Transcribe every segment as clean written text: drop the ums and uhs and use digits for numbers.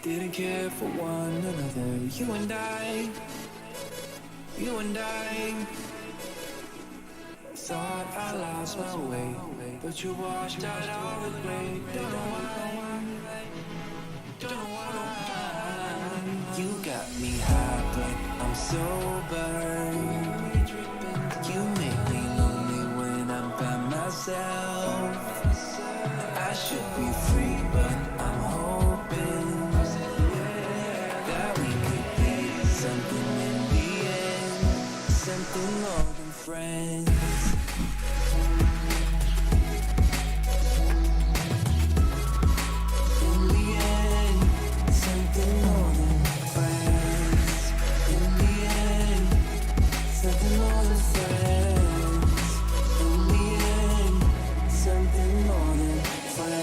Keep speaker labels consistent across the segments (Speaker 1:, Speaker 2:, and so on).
Speaker 1: didn't care for one another. You and I thought I lost my way, but you washed out all the gray. Don't know why. You got me high, but I'm sober. You make me lonely when I'm by myself. I should be free, but I'm hoping that we could be something in the end, something more than friends. In the end, something more than friends. In the end, something more than friends. In the end, something more than friends.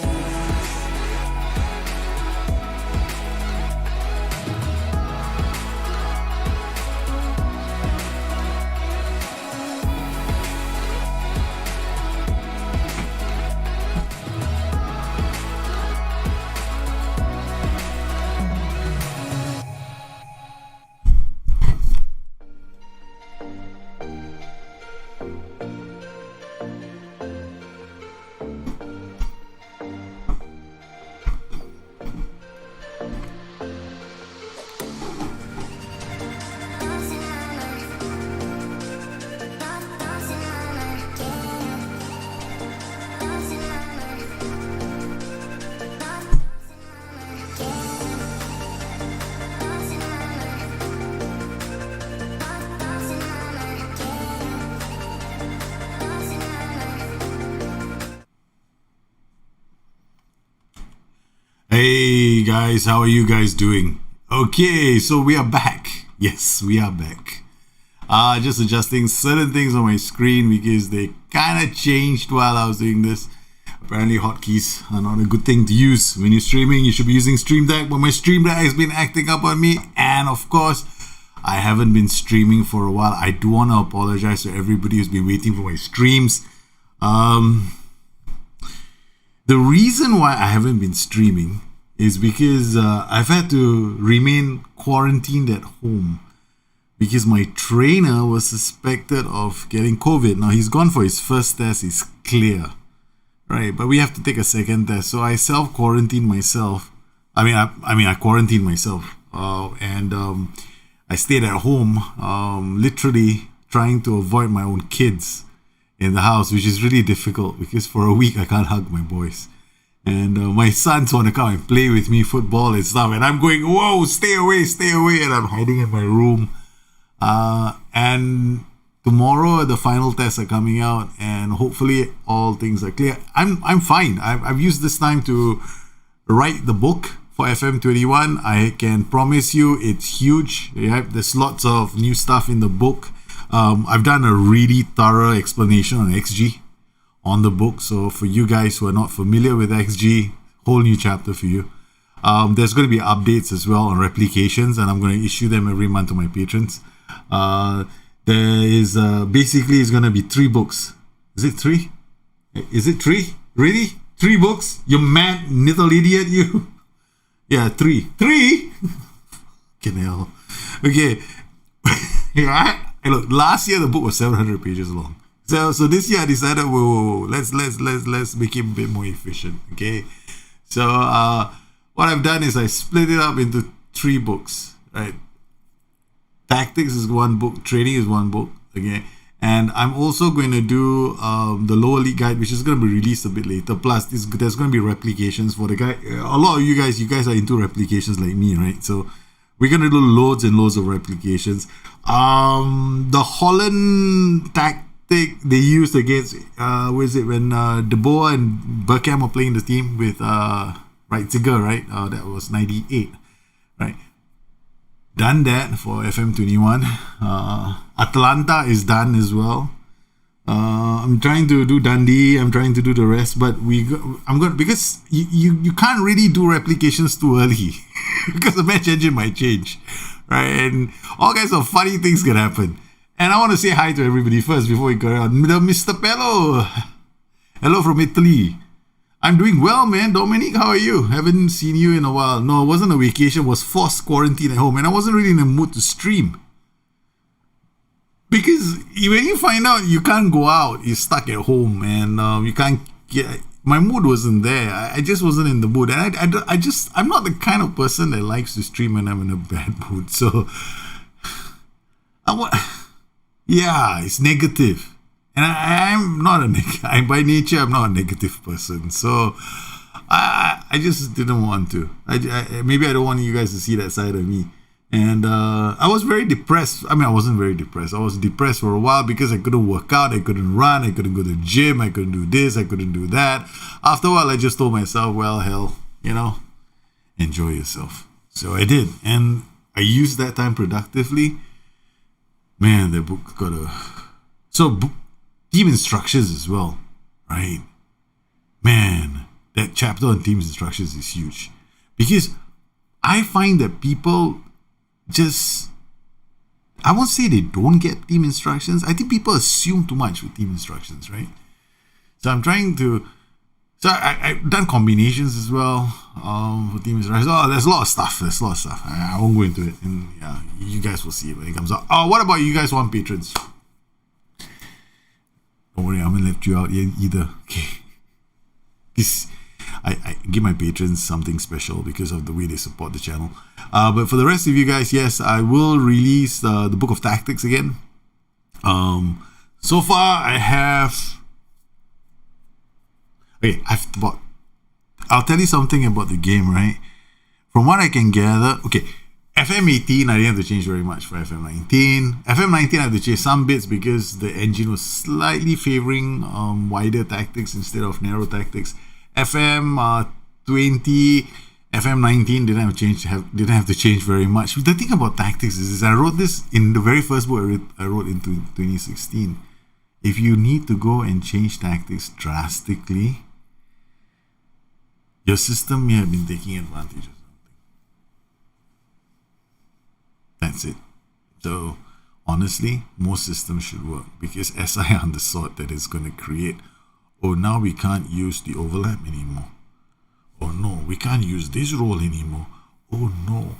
Speaker 2: Hey guys, how are you guys doing? Okay, so we are back. Yes, we are back. Just adjusting certain things on my screen because they kind of changed while I was doing this. Apparently hotkeys are not a good thing to use. When you're streaming, you should be using Stream Deck, but my Stream Deck has been acting up on me. And of course, I haven't been streaming for a while. I do want to apologize to everybody who's been waiting for my streams. The reason why I haven't been streaming is because I've had to remain quarantined at home because my trainer was suspected of getting COVID. Now he's gone for his first test, he's clear, right? But we have to take a second test. So I self-quarantined myself. I quarantined myself, and I stayed at home, literally trying to avoid my own kids in the house, which is really difficult because for a week I can't hug my boys. And my sons want to come and play with me football and stuff, and I'm going, whoa, stay away, and I'm hiding in my room. And tomorrow the final tests are coming out, and hopefully all things are clear. I'm fine. I've used this time to write the book for FM21. I can promise you it's huge. There's lots of new stuff in the book. I've done a really thorough explanation on XG on the book. So for you guys who are not familiar with XG, whole new chapter for you. There's going to be updates as well on replications, and I'm going to issue them every month to my patrons. There is basically it's going to be 3 books. Is it 3? Is it 3? Really? 3 books? You mad little idiot, you? Yeah, 3. 3? Fucking hell. Okay. Yeah. Look, last year the book was 700 pages long. So this year I decided, whoa, let's make it a bit more efficient. Okay. So what I've done is I split it up into 3 books. Right. Tactics is 1 book. Training is 1 book. Okay. And I'm also going to do the lower league guide, which is going to be released a bit later. Plus, there's going to be replications for the guy. A lot of you guys are into replications like me, right? So we're going to do loads and loads of replications. The Holland tactic they used against, when De Boer and Bergkamp were playing the team with Reitziger, right? That was 98, right? Done that for FM21. Atlanta is done as well. I'm trying to do Dundee. I'm trying to do the rest, but because you can't really do replications too early because the match engine might change, right? And all kinds of funny things can happen. And I want to say hi to everybody first before we go on. Mr. Pello, hello from Italy. I'm doing well, man. Dominic, how are you? Haven't seen you in a while. No, it wasn't a vacation. It was forced quarantine at home. And I wasn't really in the mood to stream. Because when you find out you can't go out, you're stuck at home and you can't get... My mood wasn't there. I just wasn't in the mood. And I'm not the kind of person that likes to stream when I'm in a bad mood. So, yeah, it's negative. And I'm not by nature, I'm not a negative person. So I just didn't want to. Maybe I don't want you guys to see that side of me. And I was very depressed. I mean, I wasn't very depressed. I was depressed for a while because I couldn't work out, I couldn't run, I couldn't go to the gym, I couldn't do this, I couldn't do that. After a while, I just told myself, well, hell, enjoy yourself. So I did. And I used that time productively. Man, that book got a... So, team instructions as well, right? Man, that chapter on team instructions is huge. Because I find that people... I won't say they don't get team instructions. I think people assume too much with team instructions, right? So I'm trying to... So I've done combinations as well for team instructions. Oh, there's a lot of stuff. I won't go into it. And yeah, you guys will see it when it comes out. Oh, what about you guys want patrons? Don't worry, I haven't left you out yet either. Okay. I give my patrons something special because of the way they support the channel. But for the rest of you guys, yes, I will release the Book of Tactics again. So far, I have... Okay, I'll tell you something about the game, right? From what I can gather... Okay, FM18, I didn't have to change very much for FM19. FM19, I had to change some bits because the engine was slightly favoring wider tactics instead of narrow tactics. FM20, FM19 didn't have to change very much. The thing about tactics is I wrote this in the very first book I wrote in 2016. If you need to go and change tactics drastically, your system may have been taking advantage of something. That's it. So honestly, most systems should work because SI underthought that it's going to create, oh, now we can't use the overlap anymore. Oh no, we can't use this role anymore. Oh no,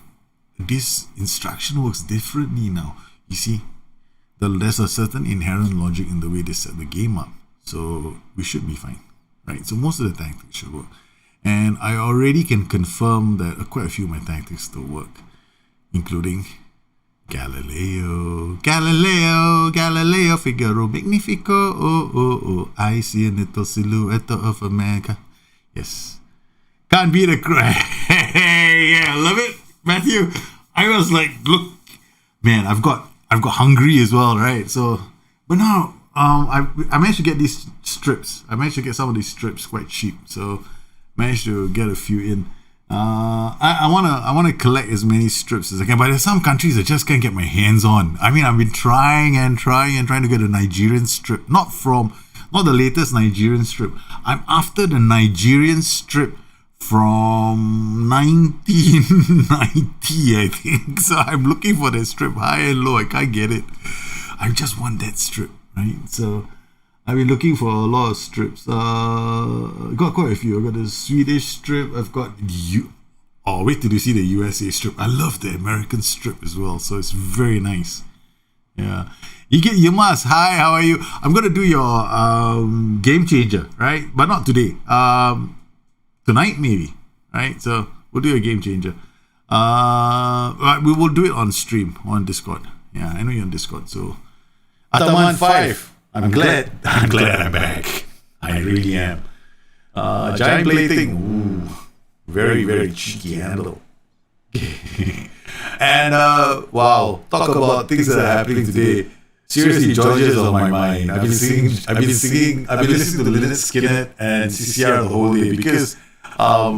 Speaker 2: this instruction works differently now. You see, there's a certain inherent logic in the way they set the game up. So we should be fine, right? So most of the tactics should work. And I already can confirm that quite a few of my tactics still work, including Galileo, Figaro, Magnifico, oh, I see a little silhouette of America. Yes. Can't beat a cry. Yeah, love it, Matthew. I was like, look, man, I've got hungry as well, right? So, but now, I managed to get these strips. I managed to get some of these strips quite cheap. So, managed to get a few in. I wanna collect as many strips as I can, but there's some countries I just can't get my hands on. I mean, I've been trying to get a Nigerian strip, not the latest Nigerian strip. I'm after the Nigerian strip from 1990, I think. So I'm looking for that strip high and low. I can't get it. I just want that strip, right? So I've been looking for a lot of strips. Got quite a few. I've got the Swedish strip. I've got wait till you see the USA strip. I love the American strip as well. So it's very nice. Yeah. You must. Hi, how are you? I'm gonna do your game changer, right? But not today. Tonight maybe, right? So we'll do a game changer. We will do it on stream on Discord. Yeah, I know you're on Discord. So Ataman 5. I'm glad I'm back. I really am. Giant plating. Ooh, very, very cheeky handle. And wow, talk about things that are happening today. Seriously, Georgia is on my mind. I've been listening to Lynyrd Skynyrd and CCR the whole day because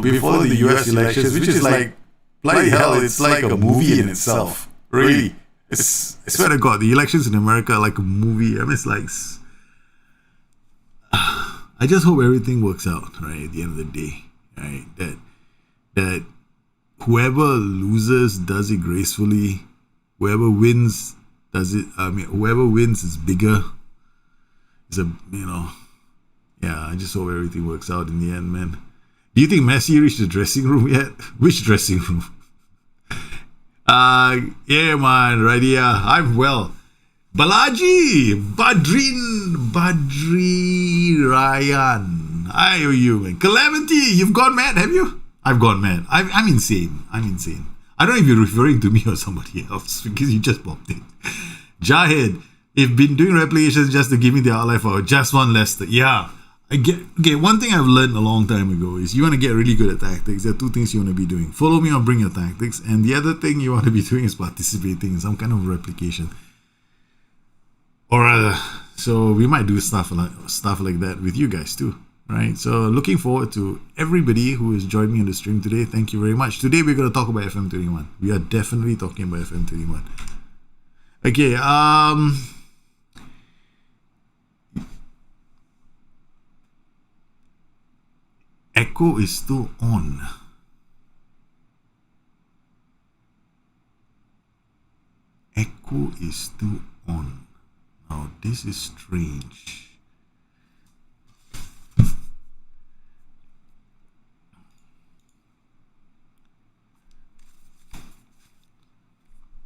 Speaker 2: before the US elections, which is like, bloody hell, it's like a movie in itself. Really. I swear to God, the elections in America are like a movie. I mean, it's like... I just hope everything works out, right, at the end of the day. Right? That whoever loses does it gracefully. Whoever wins does it... whoever wins is bigger. Yeah, I just hope everything works out in the end, man. Do you think Messi reached the dressing room yet? Which dressing room? Yeah, man, Radia. I'm well. Balaji, Badri Ryan. I owe you, man. Calamity, you've gone mad, have you? I've gone mad. I'm insane. I'm insane. I don't know if you're referring to me or somebody else because you just popped in. Jahid, if been doing replications just to give me the outlife or just one Leicester. Yeah. Okay, one thing I've learned a long time ago is you want to get really good at tactics. There are two things you want to be doing. Follow me or bring your tactics. And the other thing you want to be doing is participating in some kind of replication. Or rather, so we might do stuff like that with you guys too. Right? So looking forward to everybody who has joined me on the stream today. Thank you very much. Today we're going to talk about FM21. We are definitely talking about FM21. Okay, Echo is still on. Echo is still on. Now this is strange.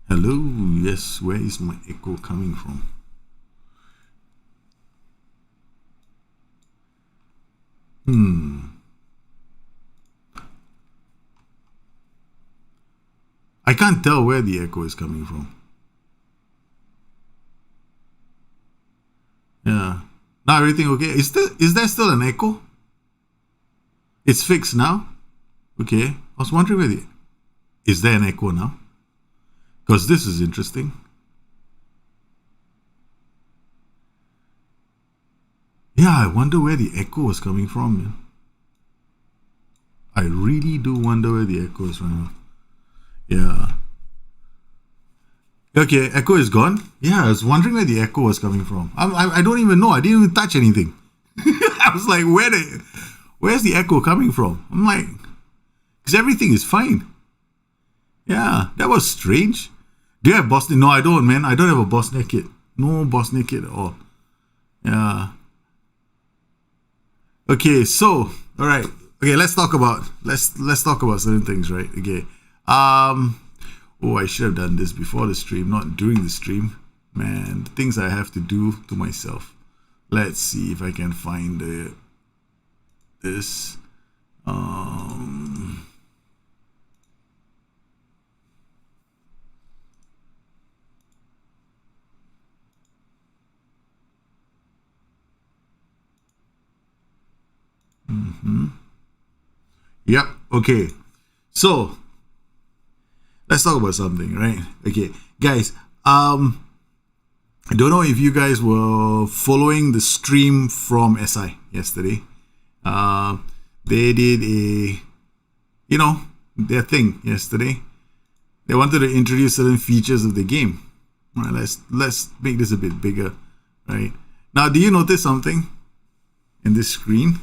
Speaker 2: Hello, yes, where is my echo coming from? I can't tell where the echo is coming from. Yeah. Now everything okay? Is there still an echo? It's fixed now? Okay. I was wondering is there an echo now? Because this is interesting. Yeah, I wonder where the echo was coming from, man. I really do wonder where the echo is right now. Yeah. Okay, echo is gone. Yeah, I was wondering where the echo was coming from. I don't even know. I didn't even touch anything. I was like, where's the echo coming from? I'm like, because everything is fine. Yeah, that was strange. Do you have Boston? No, I don't, man. I don't have a Bustthenet kit. No Bustthenet kit at all. Yeah. Okay, so all right. Okay, let's talk about certain things, right? Okay. Oh, I should have done this before the stream, not during the stream. Man, the things I have to do to myself. Let's see if I can find this. Yep. Okay. So let's talk about something, right? Okay, guys. I don't know if you guys were following the stream from SI yesterday. They did their thing yesterday. They wanted to introduce certain features of the game. All right, let's make this a bit bigger, right? Now, do you notice something in this screen?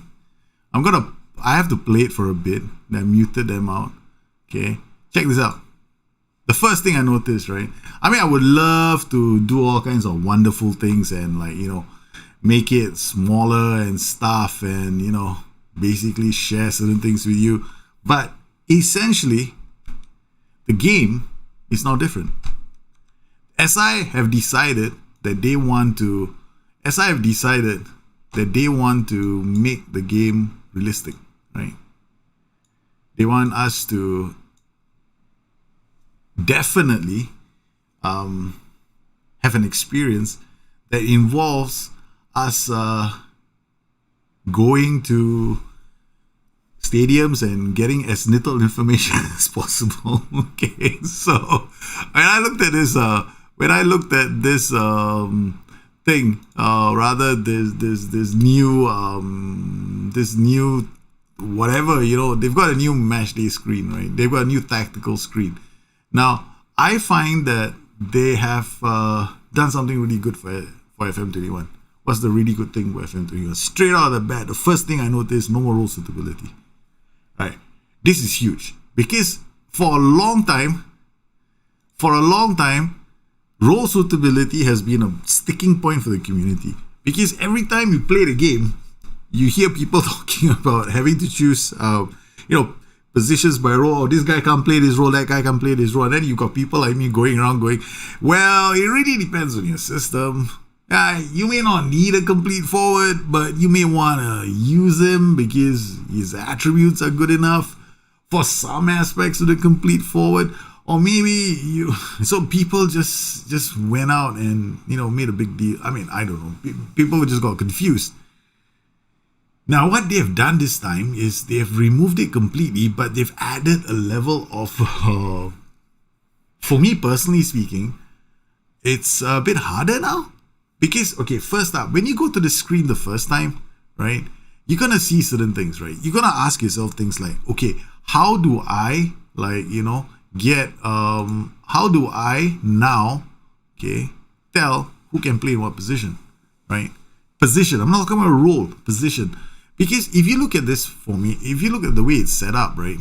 Speaker 2: I have to play it for a bit. I muted them out. Okay, check this out. The first thing I noticed, right? I mean, I would love to do all kinds of wonderful things and make it smaller and stuff and, basically share certain things with you. But essentially, the game is now different. SI have decided that they want to make the game realistic, right? They want us to definitely have an experience that involves us going to stadiums and getting as little information as possible. Okay, so when I looked at this thing, rather this new whatever, they've got a new match day screen, right? They've got a new tactical screen. Now, I find that they have done something really good for FM21. What's the really good thing about FM21? Straight out of the bat, the first thing I noticed, no more role suitability. Right? This is huge because for a long time, role suitability has been a sticking point for the community. Because every time you play the game, you hear people talking about having to choose, positions by role. Oh, this guy can't play this role, that guy can't play this role. And then you got people like me going around going, well, it really depends on your system. You may not need a complete forward, but you may want to use him because his attributes are good enough for some aspects of the complete forward. Or maybe so people just went out and, made a big deal. I mean, I don't know. People just got confused. Now, what they've done this time is they've removed it completely, but they've added a level of, for me personally speaking, it's a bit harder now. Because, okay, first up, when you go to the screen the first time, right, you're going to see certain things, right? You're going to ask yourself things like, okay, how do I, how do I now, tell who can play in what position, right? Position, I'm not talking about role, position. Because if you look at this for me, if you look at the way it's set up, right,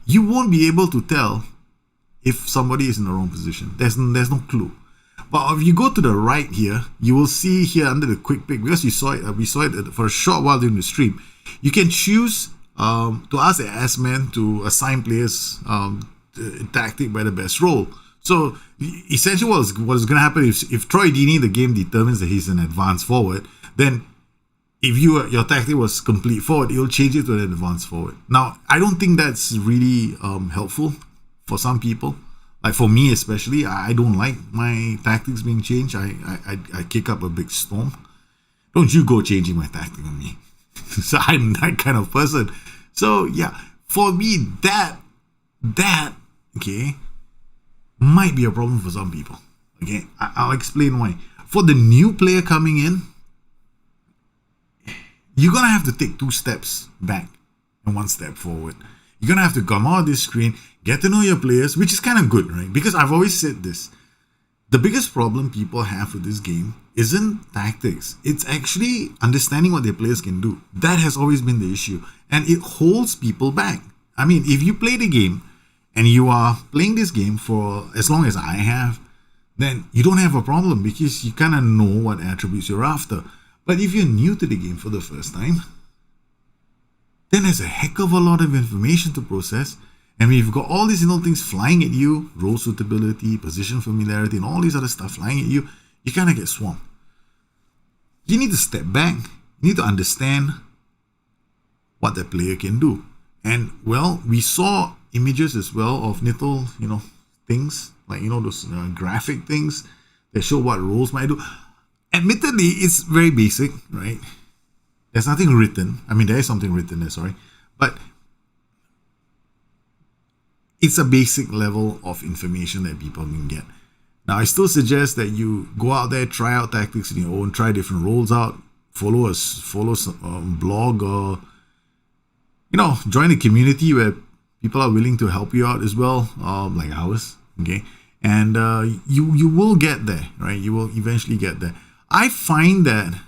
Speaker 2: you won't be able to tell if somebody is in the wrong position. There's no clue. But if you go to the right here, you will see here under the quick pick, because we saw it for a short while during the stream, you can choose to ask the S-man to assign players tactic by the best role. So essentially what is going to happen if Troy Deeney, the game determines that he's an advanced forward, then if your tactic was complete forward, it will change it to an advanced forward. Now, I don't think that's really helpful for some people. Like for me especially, I don't like my tactics being changed. I kick up a big storm. Don't you go changing my tactic on me. So I'm that kind of person. So yeah, for me, that might be a problem for some people. Okay, I'll explain why. For the new player coming in, you're gonna have to take 2 steps back and 1 step forward. You're gonna have to come out of this screen, get to know your players, which is kind of good, right? Because I've always said this. The biggest problem people have with this game isn't tactics. It's actually understanding what their players can do. That has always been the issue. And it holds people back. I mean, if you play the game and you are playing this game for as long as I have, then you don't have a problem because you kind of know what attributes you're after. But if you're new to the game for the first time, then there's a heck of a lot of information to process. And when you've got all these things flying at you, role suitability, position familiarity, and all these other stuff flying at you, you kind of get swamped. You need to step back. You need to understand what the player can do. And, well, we saw images as well of little, things, like, those graphic things that show what roles might do. Admittedly, it's very basic, right? There's nothing written. I mean, there is something written there, sorry. But it's a basic level of information that people can get. Now, I still suggest that you go out there, try out tactics on your own, try different roles out, follow some blog, or join a community where people are willing to help you out as well, like ours. Okay, and you will get there, right? You will eventually get there. I find that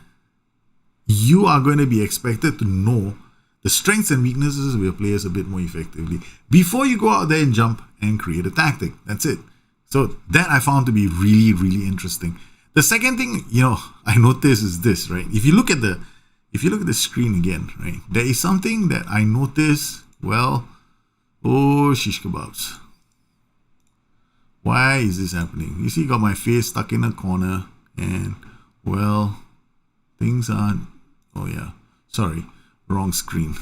Speaker 2: you are going to be expected to know the strengths and weaknesses of your players a bit more effectively before you go out there and jump and create a tactic. That's it. So that I found to be really, really interesting. The second thing, I noticed is this, right? If you look at the screen again, right, there is something that I noticed. Well, shish kebabs. Why is this happening? You see, got my face stuck in a corner, and well, things aren't. Oh yeah, sorry. Wrong screen.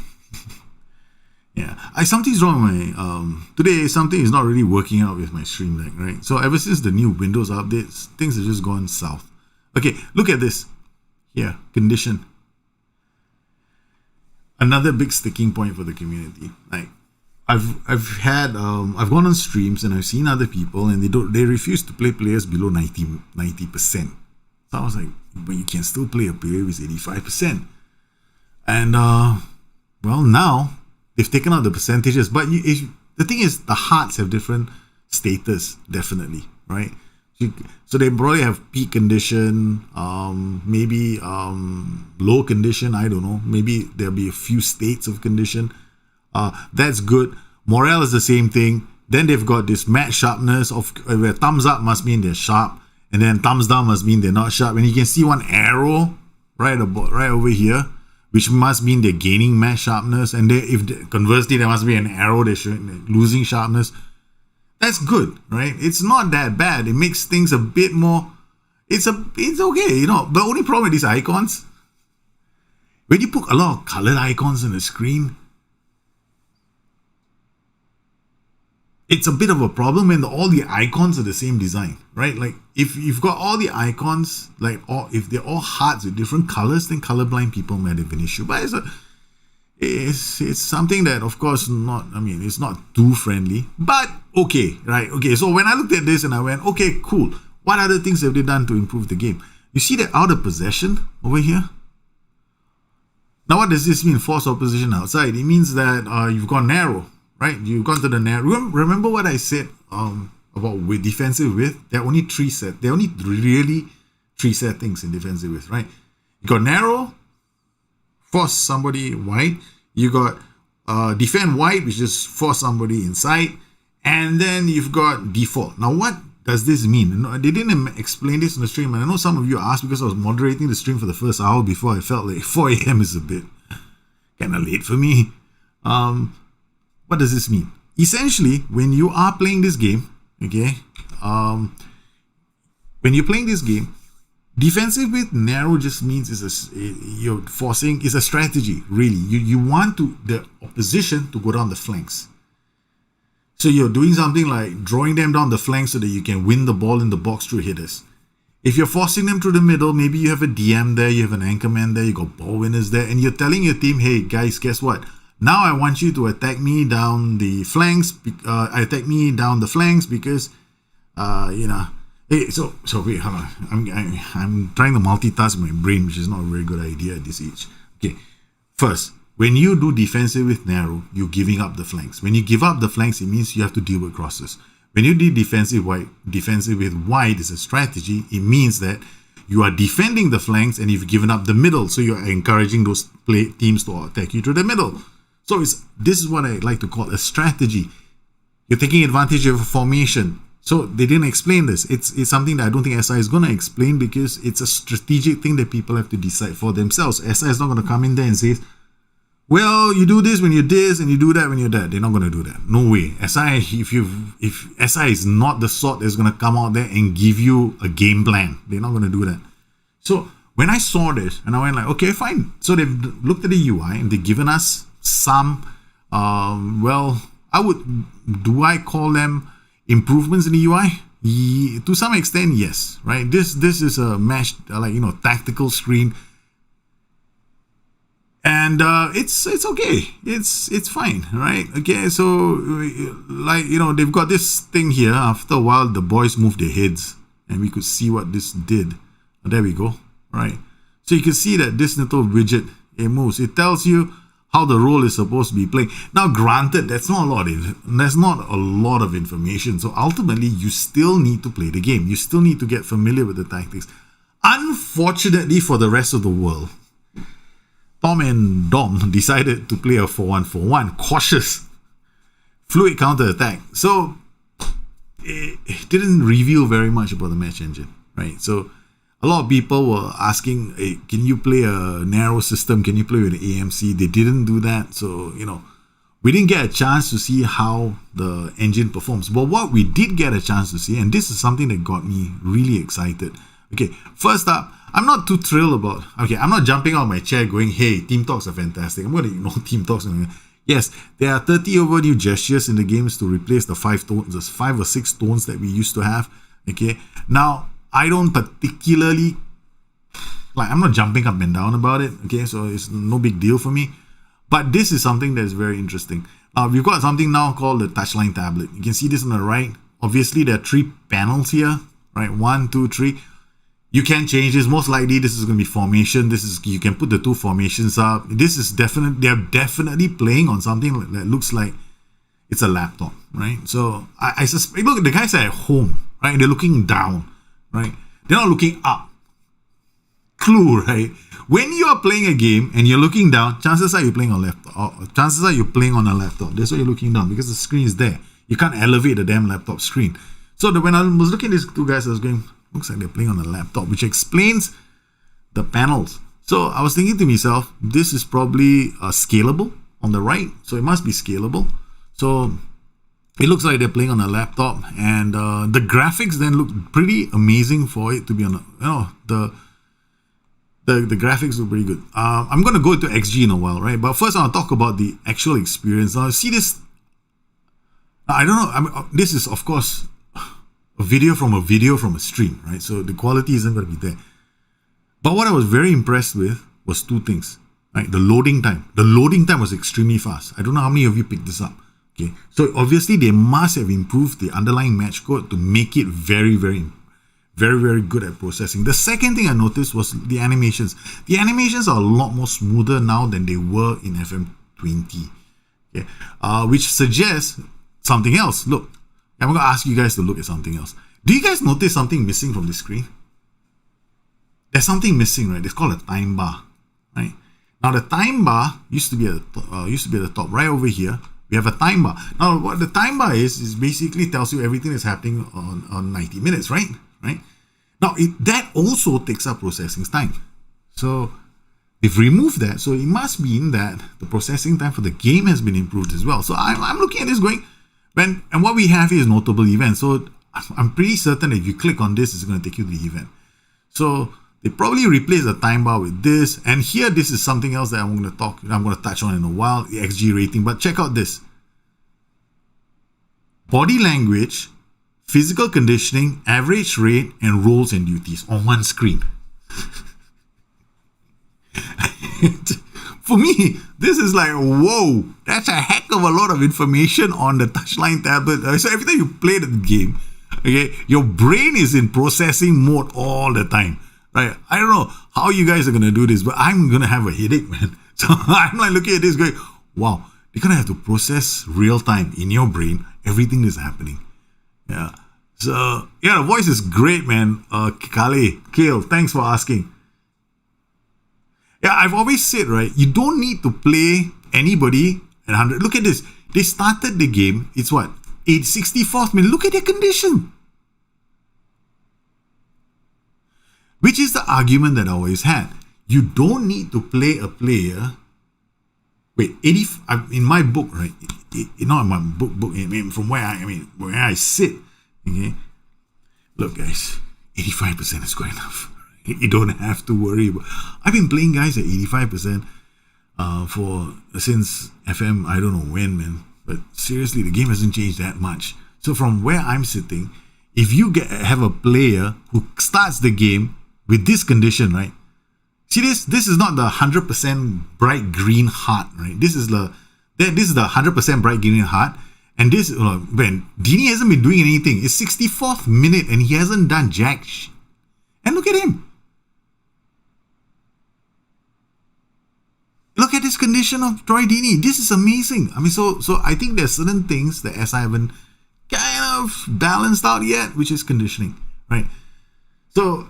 Speaker 2: Yeah, something's wrong with my today. Something is not really working out with my Stream Deck, right? So ever since the new Windows updates, things have just gone south. Okay, look at this here. Condition. Another big sticking point for the community. Like I've gone on streams and I've seen other people and they refuse to play players below 90%. So I was like, but you can still play a player with 85%. And well, now they've taken out the percentages, but the thing is, the hearts have different status, definitely, right? So they probably have peak condition, maybe low condition, I don't know. Maybe there'll be a few states of condition. That's good. Morale is the same thing. Then they've got this match sharpness of where thumbs up must mean they're sharp, and then thumbs down must mean they're not sharp. And you can see one arrow right over here, which must mean they're gaining mass sharpness, and conversely there must be an arrow they're losing sharpness. That's good, right? It's not that bad. It makes things a bit more. It's okay, you know. The only problem with these icons, when you put a lot of colored icons on the screen, it's a bit of a problem when all the icons are the same design, right? Like if you've got all the icons, if they're all hearts with different colors, then colorblind people might have an issue. But it's something that, of course, it's not too friendly, but okay, right? Okay, so when I looked at this and I went, okay, cool. What other things have they done to improve the game? You see that out of possession over here? Now, what does this mean, force opposition outside? It means that you've gone narrow, right? You've gone to the narrow. Remember what I said about with defensive width? There are only really three settings in defensive width, right? You got narrow, force somebody wide. You got defend wide, which is force somebody inside. And then you've got default. Now, what does this mean? They didn't explain this in the stream. And I know some of you asked because I was moderating the stream for the first hour before. I felt like 4 a.m. is a bit kind of late for me. What does this mean? Essentially, when you are playing this game, okay, when you're playing this game, defensive with narrow just means you're forcing is a strategy, really. You want the opposition to go down the flanks. So you're doing something like drawing them down the flanks so that you can win the ball in the box through hitters. If you're forcing them through the middle, maybe you have a DM there, you have an anchorman there, you got ball winners there, and you're telling your team, hey guys, guess what? Now I want you to attack me down the flanks. Attack me down the flanks because, Hey, so wait, hold on. I'm trying to multitask my brain, which is not a very good idea at this age. Okay, first, when you do defensive with narrow, you're giving up the flanks. When you give up the flanks, it means you have to deal with crosses. When you do defensive with wide is a strategy, it means that you are defending the flanks and you've given up the middle. So you're encouraging those teams to attack you through the middle. So this is what I like to call a strategy. You're taking advantage of a formation. So they didn't explain this. It's something that I don't think SI is going to explain because it's a strategic thing that people have to decide for themselves. SI is not going to come in there and say, well, you do this when you're this and you do that when you're that. They're not going to do that. No way. SI, if SI is not the sort that's going to come out there and give you a game plan, they're not going to do that. So when I saw this and I went like, okay, fine. So they've looked at the UI and they've given us some, do I call them improvements in the UI? To some extent, yes, right? This is a mesh, tactical screen. And it's okay. It's fine, right? Okay, so they've got this thing here. After a while, the boys moved their heads, and we could see what this did. There we go, right? So you can see that this little widget, it moves. It tells you how the role is supposed to be playing. Now, granted, that's not a lot of information. So ultimately, you still need to play the game. You still need to get familiar with the tactics. Unfortunately, for the rest of the world, Tom and Dom decided to play a 4-1-4-1, cautious, fluid counter-attack. So it didn't reveal very much about the match engine, right? So a lot of people were asking, hey, can you play a narrow system? Can you play with AMC? They didn't do that. So, we didn't get a chance to see how the engine performs. But what we did get a chance to see, and this is something that got me really excited. Okay, first up, I'm not too thrilled about, I'm not jumping out of my chair going, hey, team talks are fantastic. I'm going to ignore team talks. Yes, there are 30 over new gestures in the games to replace the 5 or 6 tones that we used to have. Okay, now, I don't particularly, I'm not jumping up and down about it. Okay, so it's no big deal for me. But this is something that's very interesting. We've got something now called the touchline tablet. You can see this on the right. Obviously, there are 3 panels here, right? 1, 2, 3. You can change this. Most likely, this is going to be formation. You can put the 2 formations up. They're definitely playing on something that looks like it's a laptop, right? So I suspect, look, the guys are at home, right? They're looking down, right? They're not looking up. Clue, right? When you are playing a game and you're looking down, chances are you're playing on a laptop. Chances are you're playing on a laptop. That's why you're looking down, because the screen is there. You can't elevate the damn laptop screen. So when I was looking at these 2 guys, I was going, looks like they're playing on a laptop, which explains the panels. So I was thinking to myself, this is probably scalable on the right, so it must be scalable. So it looks like they're playing on a laptop, and the graphics then look pretty amazing for it to be on the graphics look pretty good. I'm going to go into XG in a while, right? But first I'll talk about the actual experience. Now see this, I don't know, this is of course a video from a stream, right? So the quality isn't going to be there. But what I was very impressed with was two things, right? The loading time. The loading time was extremely fast. I don't know how many of you picked this up. Okay, so obviously they must have improved the underlying match code to make it very, very good at processing. The second thing I noticed was the animations. The animations are a lot more smoother now than they were in FM20. Okay, which suggests something else. Look, I'm going to ask you guys to look at something else. Do you guys notice something missing from the screen? There's something missing, right? It's called a time bar, right? Now the time bar used to be at the top, right over here. We have a time bar. Now what the time bar is basically tells you everything that's happening on 90 minutes, right? Now that also takes up processing time. So they've removed that. So it must mean that the processing time for the game has been improved as well. So I'm looking at this going, and what we have here is notable events. So I'm pretty certain that if you click on this, it's going to take you to the event. So they probably replace the time bar with this. And here, this is something else that I'm going to touch on in a while, the XG rating. But check out this. Body language, physical conditioning, average rate, and roles and duties on one screen. For me, this is like, whoa, that's a heck of a lot of information on the touchline tablet. So every time you play the game, okay, your brain is in processing mode all the time. Right, I don't know how you guys are going to do this, but I'm going to have a headache, man. So I'm like looking at this going, wow, you're going to have to process real time in your brain everything that's happening. Yeah. So, yeah, the voice is great, man. Kale, thanks for asking. Yeah, I've always said, right, you don't need to play anybody at 100. Look at this. They started the game, it's what? 64th minute. Look at their condition. Which is the argument that I always had. You don't need to play a player. Wait, in my book, right? Not in my book. From where I sit. Okay, look, guys, 85% is good enough. You don't have to worry. I've been playing guys at 85% since FM. I don't know when, man. But seriously, the game hasn't changed that much. So from where I'm sitting, if you have a player who starts the game with this condition, right? See this? This is not the 100% bright green heart, right? This is the 100% bright green heart. And this, when Dini hasn't been doing anything, it's 64th minute and he hasn't done jack. And look at him. Look at this condition of Troy Dini. This is amazing. I mean, so I think there's certain things that SI haven't kind of balanced out yet, which is conditioning, right? So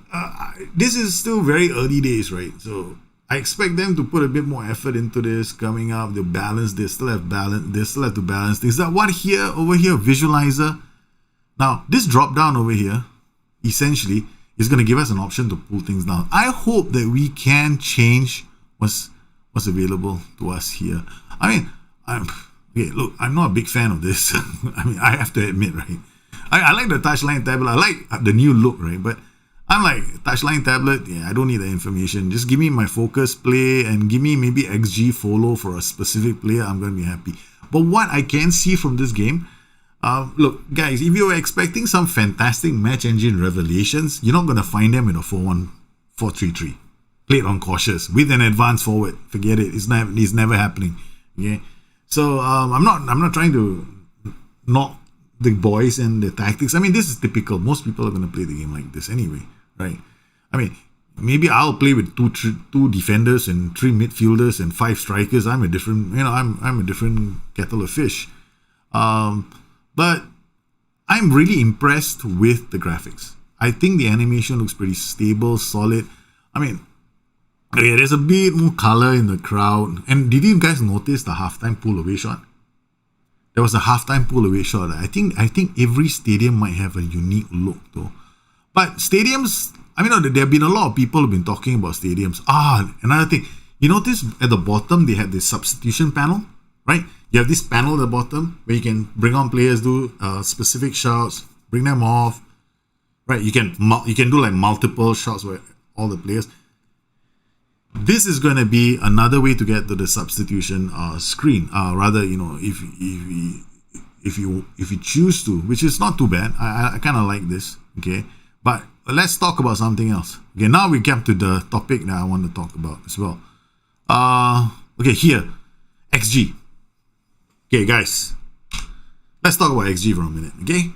Speaker 2: this is still very early days, right? So I expect them to put a bit more effort into this coming up. They'll balance. They still have to balance things. That what here over here visualizer. Now this drop down over here, essentially, is going to give us an option to pull things down. I hope that we can change what's available to us here. I mean, I'm not a big fan of this. I mean, I have to admit, right? I like the touchline tablet. I like the new look, right? But I'm like, touchline tablet, yeah, I don't need the information. Just give me my focus play and give me maybe XG follow for a specific player. I'm going to be happy. But what I can see from this game, look, guys, if you're expecting some fantastic match engine revelations, you're not going to find them in a 4-1, 4-3-3. Play it on cautious with an advance forward. Forget it. It's never happening. Okay. So I'm not trying to knock the boys and the tactics. I mean, this is typical. Most people are going to play the game like this anyway, right? I mean, maybe I'll play with two defenders and 3 midfielders and 5 strikers. I'm a different kettle of fish. But I'm really impressed with the graphics. I think the animation looks pretty stable, solid. I mean, okay, there's a bit more color in the crowd. And did you guys notice the halftime pull away shot? There was a halftime pull away shot. I think every stadium might have a unique look though. But stadiums I mean, there have been a lot of people who've been talking about stadiums. Another thing, you notice at the bottom they had this substitution panel, right? You have this panel at the bottom where you can bring on players, do specific shots, bring them off, right? You can do like multiple shots with all the players. This is going to be another way to get to the substitution screen. Rather, you know, if you choose to, which is not too bad. I kind of like this. Okay, but let's talk about something else. Okay, now we get to the topic that I want to talk about as well. Okay, here, XG. Okay, guys, let's talk about XG for a minute. Okay.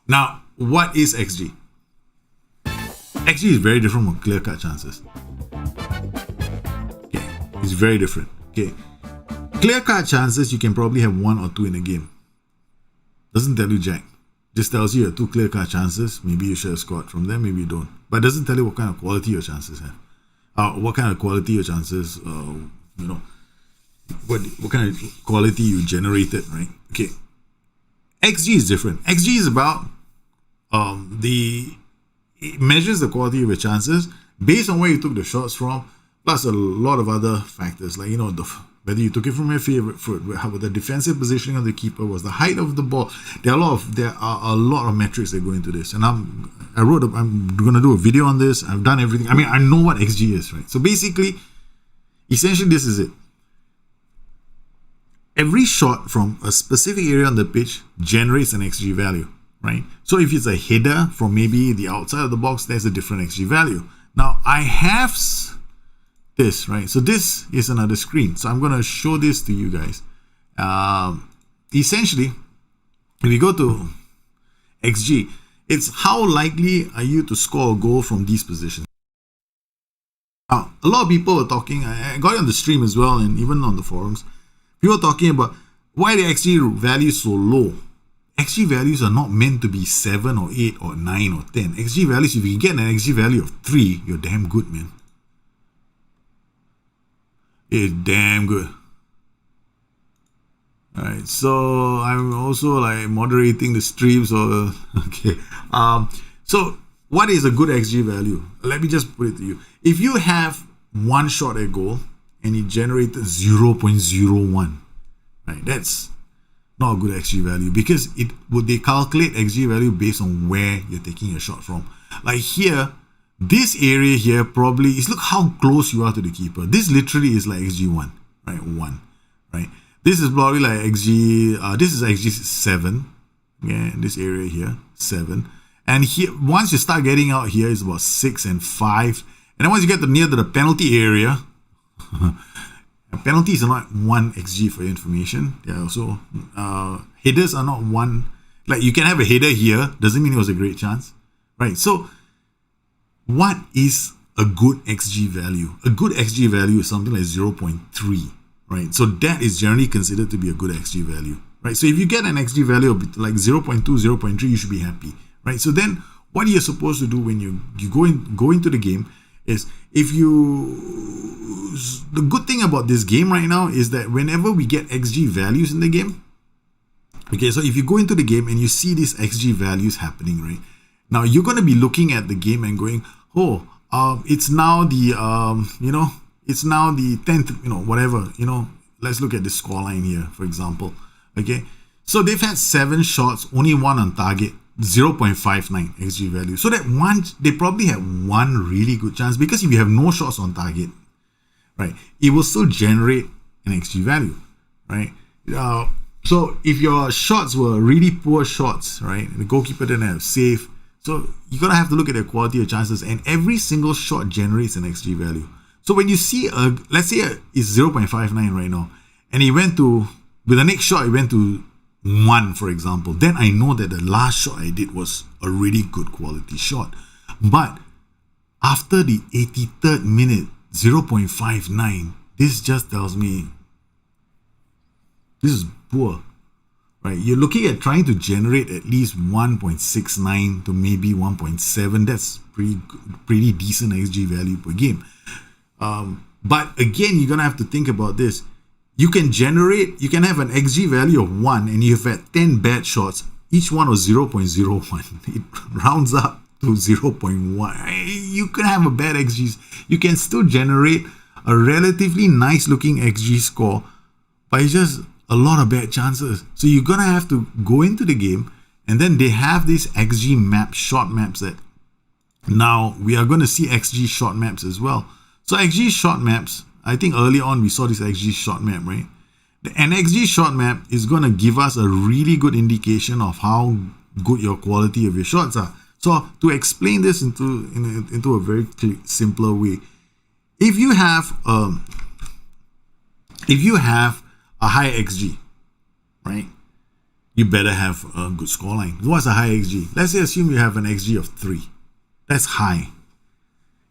Speaker 2: Now, what is XG? XG is very different from clear-cut chances. Okay, it's very different. Okay, clear-cut chances, you can probably have 1 or 2 in a game. Doesn't tell you jack. Just tells you 2 clear-cut chances. Maybe you should have scored from them, maybe you don't. But it doesn't tell you what kind of quality your chances have. What kind of quality your chances, you know, what kind of quality you generated, right? Okay. XG is different. XG is about it measures the quality of your chances based on where you took the shots from, plus a lot of other factors, like, you know, whether you took it from your favorite foot, how the defensive positioning of the keeper was, the height of the ball. There are a lot of metrics that go into this, and I'm going to do a video on this. I've done everything. I mean, I know what XG is, right? So basically, essentially, this is it. Every shot from a specific area on the pitch generates an XG value, right? So if it's a header from maybe the outside of the box, there's a different XG value. Now I have this, right? So this is another screen. So I'm going to show this to you guys. Essentially, if you go to XG, it's how likely are you to score a goal from these positions. Now, a lot of people are talking, I got it on the stream as well, and even on the forums, people are talking about why the XG value is so low. XG values are not meant to be 7 or 8 or 9 or 10. XG values, if you get an XG value of 3, you're damn good, man. It's damn good. Alright, so I'm also like moderating the streams or okay. So what is a good XG value? Let me just put it to you. If you have one shot at goal and it generated 0.01, right? That's not a good XG value, because they calculate XG value based on where you're taking your shot from. Like here, this area here probably is, look how close you are to the keeper. This literally is like XG1, right? 1, right? This is probably like XG, this is XG 7. Yeah, this area here, 7. And here, once you start getting out here, it's about 6 and 5. And then once you get near to the penalty area, penalties are not 1 XG for your information. They are also, headers are not 1. Like, you can have a header here, doesn't mean it was a great chance, right? So, what is a good XG value? A good XG value is something like 0.3, right? So that is generally considered to be a good XG value, right? So if you get an XG value of like 0.2, 0.3, you should be happy, right? So then what you're supposed to do when you go into the game is, the good thing about this game right now is that whenever we get XG values in the game, okay, so if you go into the game and you see these XG values happening, right? Now you're going to be looking at the game and going, oh, it's now the, it's now the 10th, whatever, let's look at the scoreline here, for example. Okay, so they've had 7 shots, only 1 on target, 0.59 XG value. So that they probably had 1 really good chance, because if you have no shots on target, right, it will still generate an XG value, right? So if your shots were really poor shots, right, and the goalkeeper didn't have save, so you're going to have to look at the quality of chances, and every single shot generates an XG value. So when you see, let's say it's 0.59 right now, and with the next shot, it went to 1, for example, then I know that the last shot I did was a really good quality shot. But after the 83rd minute, 0.59, this just tells me this is poor. Right, you're looking at trying to generate at least 1.69 to maybe 1.7. That's pretty decent XG value per game. But again, you're gonna have to think about this. You can have an XG value of 1 and you've had 10 bad shots. each one was 0.01. It rounds up to 0.1. You can have a bad XG. You can still generate a relatively nice looking XG score, but it's just a lot of bad chances. So you're gonna have to go into the game, and then they have these XG maps, short maps, that now we are going to see XG short maps as well. So XG short maps, I think early on we saw this XG short map, right? An XG short map is going to give us a really good indication of how good your quality of your shots are. So to explain this into a very simpler way, if you have a high XG, right, you better have a good scoreline. What's a high XG? Let's say assume you have an XG of 3. That's high.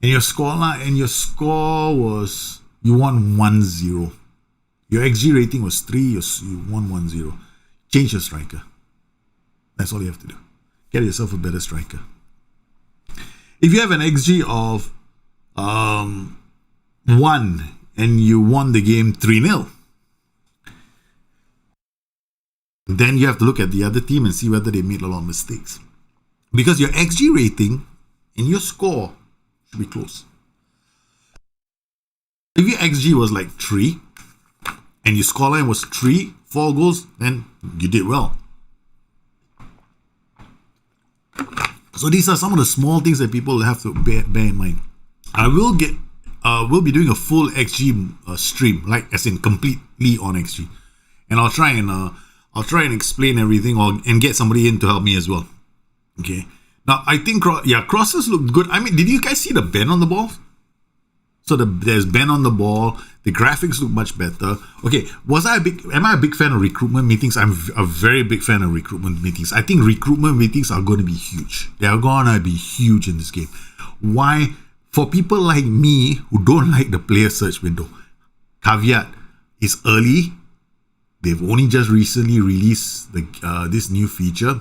Speaker 2: And your scoreline and your score was, you won 1-0. Your XG rating was 3, you won 1-0. Change your striker. That's all you have to do. Get yourself a better striker. If you have an XG of 1 and you won the game 3-0, then you have to look at the other team and see whether they made a lot of mistakes. Because your XG rating and your score should be close. If your XG was like 3 and your scoreline was 3, 4 goals, then you did well. So these are some of the small things that people have to bear in mind. I will we'll be doing a full XG stream, like as in completely on XG, and I'll try and explain everything and get somebody in to help me as well. Okay. Now I think crosses look good. I mean, did you guys see the bend on the ball? So there's bend on the ball. The graphics look much better. Okay, am I a big fan of recruitment meetings? I'm a very big fan of recruitment meetings. I think recruitment meetings are going to be huge. They are going to be huge in this game. Why? For people like me who don't like the player search window. Caveat, it's early. They've only just recently released this new feature,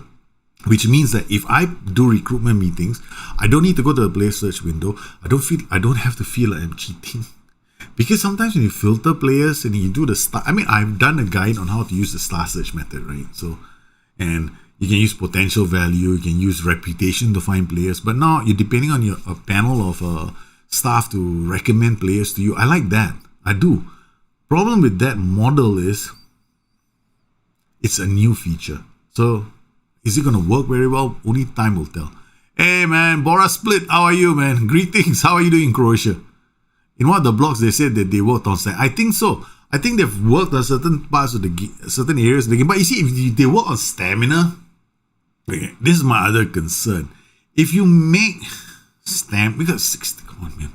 Speaker 2: which means that if I do recruitment meetings, I don't need to go to the player search window. I don't have to feel like I'm cheating. Because sometimes when you filter players and you do the star, I mean, I've done a guide on how to use the star search method, right? So, and you can use potential value, you can use reputation to find players, but now you're depending on a panel of staff to recommend players to you. I like that. I do. Problem with that model is it's a new feature. So is it going to work very well? Only time will tell. Hey man, Bora Split, how are you, man? Greetings. How are you doing in Croatia? In one of the blogs, they said that they worked on stamina. I think so. I think they've worked on certain parts of certain areas of the game. But you see, if they work on stamina, okay, this is my other concern. If you make because 60, come on, man.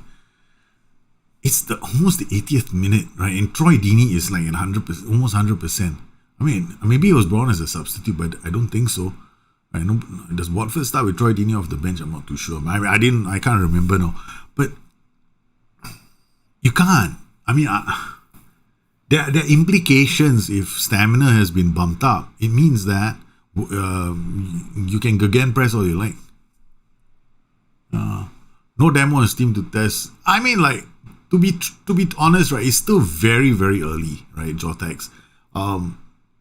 Speaker 2: It's almost the 80th minute, right? And Troy Deeney is like 100%, almost 100%. I mean, maybe he was brought as a substitute, but I don't think so. I know, does Watford start with Troy Deeney off the bench? I'm not too sure. I can't remember now. But you can't. I mean, there are implications if stamina has been bumped up. It means that you can again press all you like. No demo on Steam to test. I mean, like, to be honest, right? It's still very, very early, right? Jotex.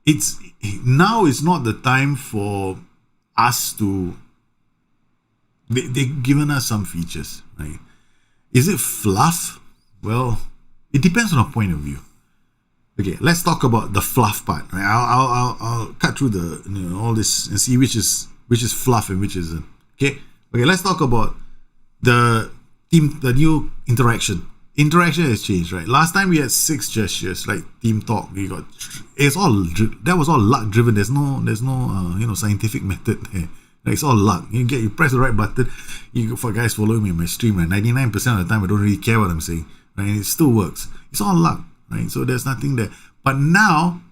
Speaker 2: It's not the time for us to. They've given us some features, right? Is it fluff? Well, it depends on our point of view. Okay, let's talk about the fluff part. Right? I'll cut through all this and see which is fluff and which isn't. Okay, let's talk about the new interaction. Interaction has changed, right? Last time we had 6 gestures, like team talk. That was all luck driven. There's no scientific method there. Like, it's all luck. You press the right button. For guys following me on my stream, right? 99% of the time I don't really care what I'm saying, right? And it still works. It's all luck, right? So there's nothing there. But now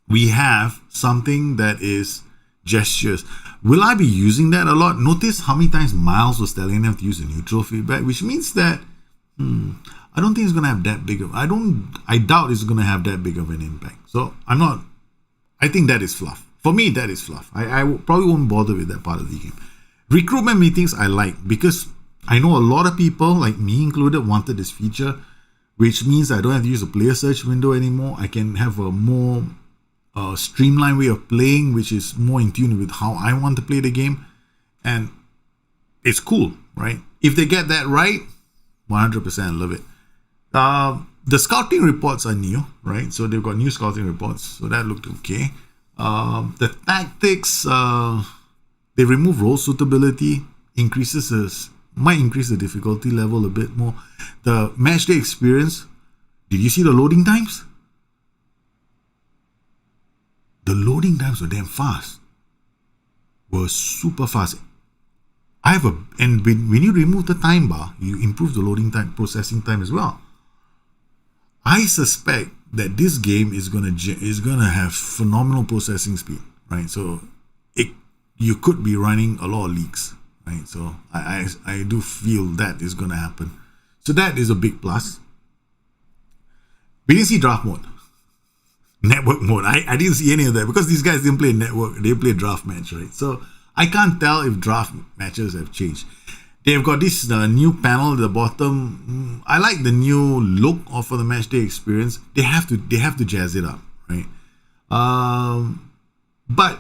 Speaker 2: we have something that is gestures. Will I be using that a lot? Notice how many times Miles was telling them to use the neutral feedback, which means that I don't think it's going to have that big of. I doubt it's going to have that big of an impact. So I think that is fluff. For me, that is fluff. I probably won't bother with that part of the game. Recruitment meetings I like because I know a lot of people, like me included, wanted this feature, which means I don't have to use a player search window anymore. I can have a more streamlined way of playing, which is more in tune with how I want to play the game. And it's cool, right? If they get that right, 100% love it. The scouting reports are new, right? So they've got new scouting reports. So that looked okay. The tactics, they remove role suitability, might increase the difficulty level a bit more. The match day experience, did you see the loading times? The loading times were damn fast. Were super fast. And when you remove the time bar, you improve the loading time, processing time as well. I suspect that this game is gonna have phenomenal processing speed, right? So you could be running a lot of leaks, right? So I do feel that is gonna happen. So that is a big plus. We didn't see draft mode, network mode. I didn't see any of that because these guys didn't play network. They play draft match, right? So I can't tell if draft matches have changed. They've got this new panel at the bottom. I like the new look for the match day experience. They have to jazz it up, right? But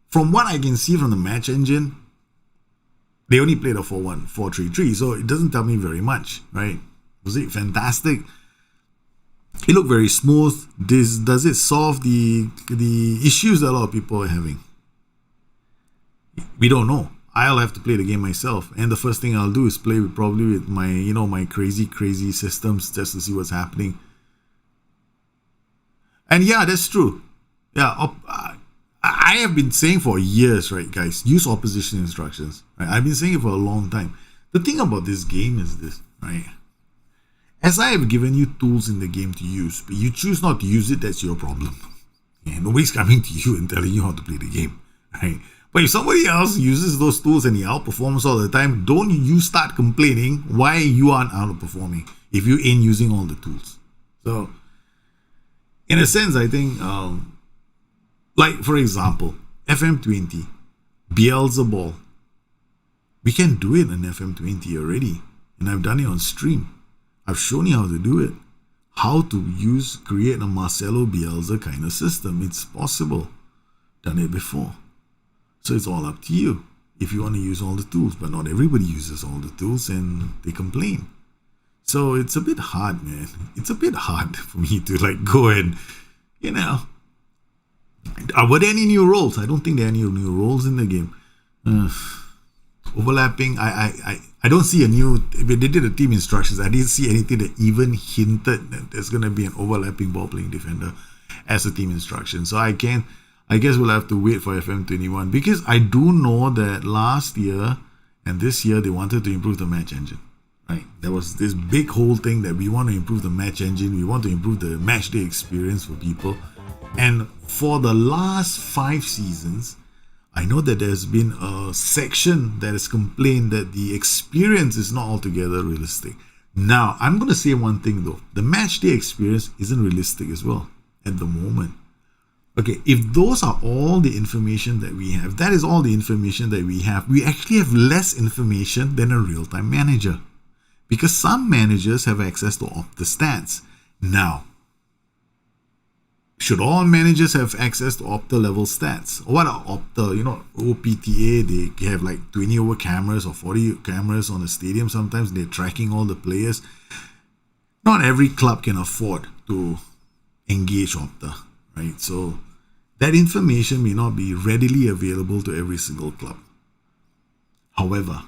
Speaker 2: from what I can see from the match engine, they only played a 4-1, 4-3-3, so it doesn't tell me very much, right? Was it fantastic? It looked very smooth. Does it solve the issues that a lot of people are having? We don't know. I'll have to play the game myself, and the first thing I'll do is play with my crazy systems just to see what's happening. And yeah, that's true. Yeah, I have been saying for years, right, guys, use opposition instructions. Right? I've been saying it for a long time. The thing about this game is this, right? As I have given you tools in the game to use, but you choose not to use it, that's your problem. Yeah, nobody's coming to you and telling you how to play the game, right? But if somebody else uses those tools and he outperforms all the time, don't you start complaining why you aren't outperforming if you ain't using all the tools. So, in a sense, I think, like for example, FM20, Beelzebub, we can do it in FM20 already, and I've done it on stream. I've shown you how to do it, how to create a Marcelo Bielsa kind of system. It's possible. Done it before. So it's all up to you if you want to use all the tools, but not everybody uses all the tools and they complain. So it's a bit hard, man. It's a bit hard for me to go and, were there any new roles? I don't think there are any new roles in the game. Overlapping, I don't see a new, they did the team instructions. I didn't see anything that even hinted that there's going to be an overlapping ball playing defender as a team instruction. So I guess we'll have to wait for FM21, because I do know that last year and this year they wanted to improve the match engine, right? There was this big whole thing that we want to improve the match engine, we want to improve the match day experience for people. And for the last 5 seasons, I know that there's been a section that has complained that the experience is not altogether realistic. Now, I'm going to say one thing though. The match day experience isn't realistic as well at the moment. Okay, if those are all the information that we have, that is all the information that we have, we actually have less information than a real-time manager. Because some managers have access to Opta stats. Now, should all managers have access to Opta level stats? What are Opta? OPTA, they have 20 over cameras or 40 cameras on the stadium sometimes. They're tracking all the players. Not every club can afford to engage Opta, right? So that information may not be readily available to every single club. However,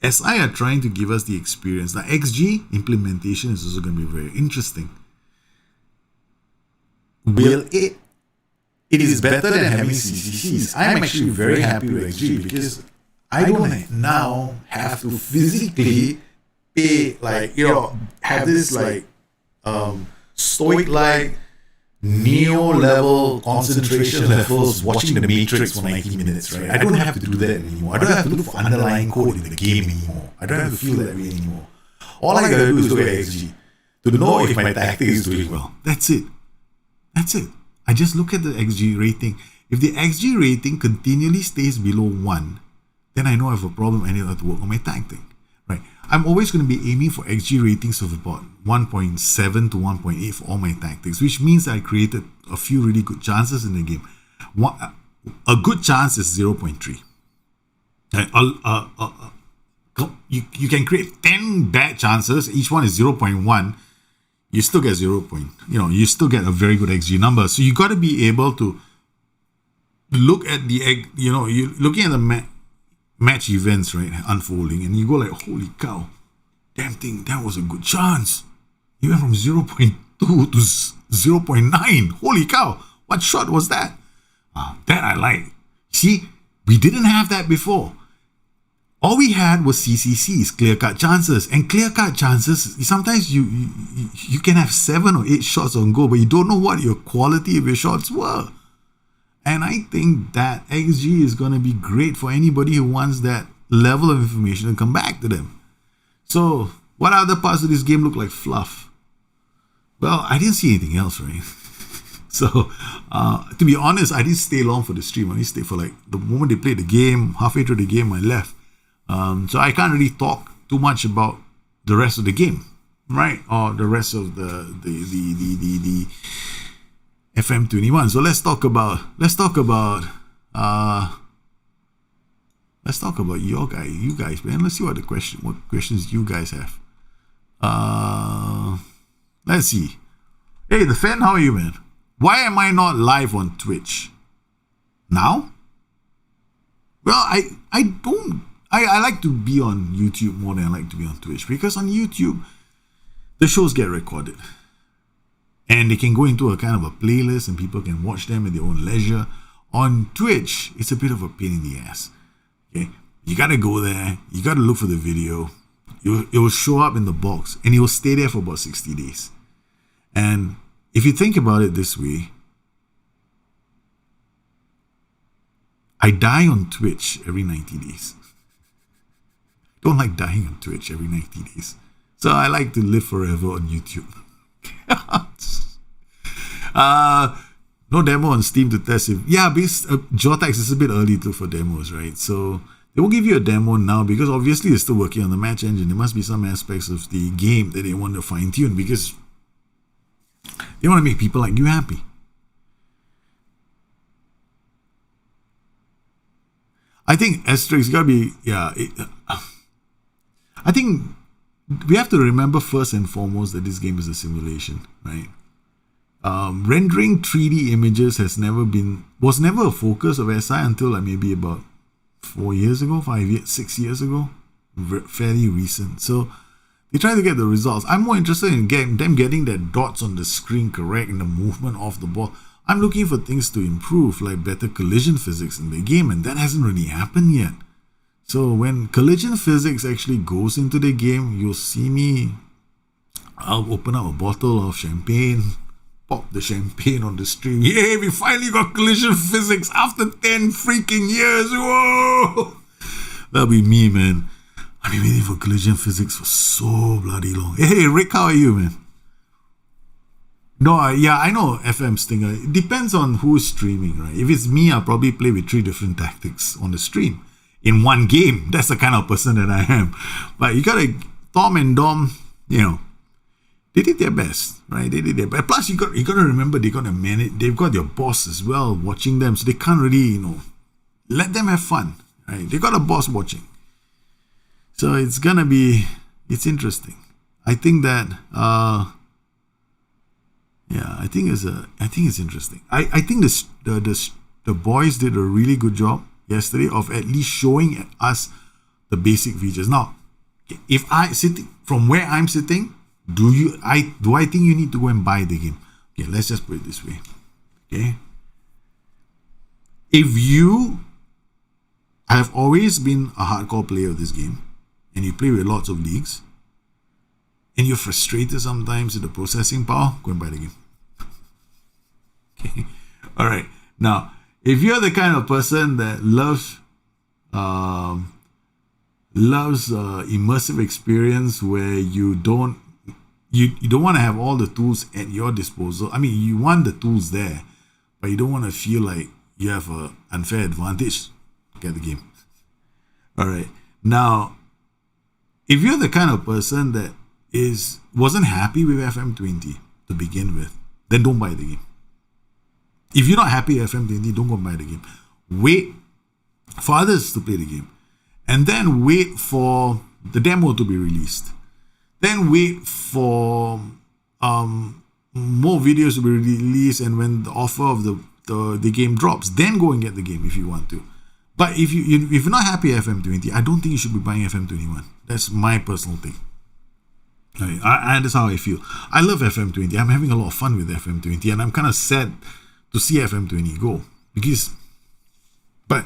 Speaker 2: SI are trying to give us the experience. The XG implementation is also going to be very interesting.
Speaker 3: It is better than having CCCs. I'm actually very happy with XG because I don't now have to physically pay, have this stoic neo-level concentration levels watching the Matrix for 90 minutes, right? I don't have to do that anymore. I don't have to look for underlying code in the game anymore. I don't have to feel that way anymore. All I gotta do is look at XG to know if my tactic is doing well.
Speaker 2: That's it. I just look at the XG rating. If the XG rating continually stays below 1, then I know I have a problem and I have to work on my tactic. right? I'm always going to be aiming for XG ratings of about 1.7 to 1.8 for all my tactics, which means that I created a few really good chances in the game. A good chance is 0.3. You can create 10 bad chances, each one is 0.1. You still get you still get a very good XG number. So you got to be able to look at you're looking at the match events, right, unfolding, and you go like, holy cow, damn thing, that was a good chance. You went from 0.2 to 0.9. Holy cow, what shot was that? That I like. See, we didn't have that before. All we had was CCCs, clear-cut chances. And clear-cut chances, sometimes you can have 7 or 8 shots on goal, but you don't know what your quality of your shots were. And I think that XG is going to be great for anybody who wants that level of information to come back to them. So, what other parts of this game look like fluff? Well, I didn't see anything else, right? So, to be honest, I didn't stay long for the stream. I didn't stay for the moment they played the game, halfway through the game, I left. So I can't really talk too much about the rest of the game, right? Or the rest of the FM21. So let's talk about you guys, man. Let's see what questions you guys have. Let's see. Hey, the fan, how are you, man? Why am I not live on Twitch now? Well, I like to be on YouTube more than I like to be on Twitch, because on YouTube the shows get recorded and they can go into a kind of a playlist and people can watch them at their own leisure. On Twitch, it's a bit of a pain in the ass. Okay, you gotta go there, you gotta look for the video, it will show up in the box and it will stay there for about 60 days. And if you think about it this way, I die on Twitch every 90 days. Don't like dying on Twitch every 90 days. So I like to live forever on YouTube. No demo on Steam to test it. Yeah, Jortax is a bit early too for demos, right? So they will give you a demo now because obviously they're still working on the match engine. There must be some aspects of the game that they want to fine tune because they want to make people like you happy. I think Asterix gotta be, I think we have to remember first and foremost that this game is a simulation, right? Rendering 3D images was never a focus of SI until maybe about 4 years ago, 6 years ago, fairly recent. So they try to get the results. I'm more interested in them getting their dots on the screen correct and the movement of the ball. I'm looking for things to improve, like better collision physics in the game, and that hasn't really happened yet. So when collision physics actually goes into the game, you'll see me, I'll open up a bottle of champagne, pop the champagne on the stream. Yay, we finally got collision physics after 10 freaking years. Whoa! That'll be me, man. I've been waiting for collision physics for so bloody long. Hey, Rick, how are you, man? No, I know FM Stinger. It depends on who's streaming, right? If it's me, I'll probably play with 3 different tactics on the stream in one game. That's the kind of person that I am. But you gotta, Tom and Dom, they did their best, right? They did their best. Plus, you gotta remember they gotta manage. They've got their boss as well watching them, so they can't really, let them have fun, right? They got a boss watching, so it's interesting. I think that, I think it's interesting. I think the boys did a really good job yesterday of at least showing us the basic features. Now, if I sitting from where I'm sitting, do I think you need to go and buy the game? Okay, let's just put it this way. Okay, if you have always been a hardcore player of this game and you play with lots of leagues and you're frustrated sometimes with the processing power, go and buy the game. Okay, all right. Now, if you're the kind of person that loves immersive experience where you don't want to have all the tools at your disposal. I mean, you want the tools there, but you don't want to feel like you have an unfair advantage. Get the game. All right. Now, if you're the kind of person that wasn't happy with FM20 to begin with, then don't buy the game. If you're not happy with FM20, don't go and buy the game. Wait for others to play the game. And then wait for the demo to be released. Then wait for more videos to be released, and when the offer of the game drops, then go and get the game if you want to. But if you're not happy with FM20, I don't think you should be buying FM21. That's my personal thing. Right. That's how I feel. I love FM20. I'm having a lot of fun with FM20, and I'm kind of sad to see FM20 go. But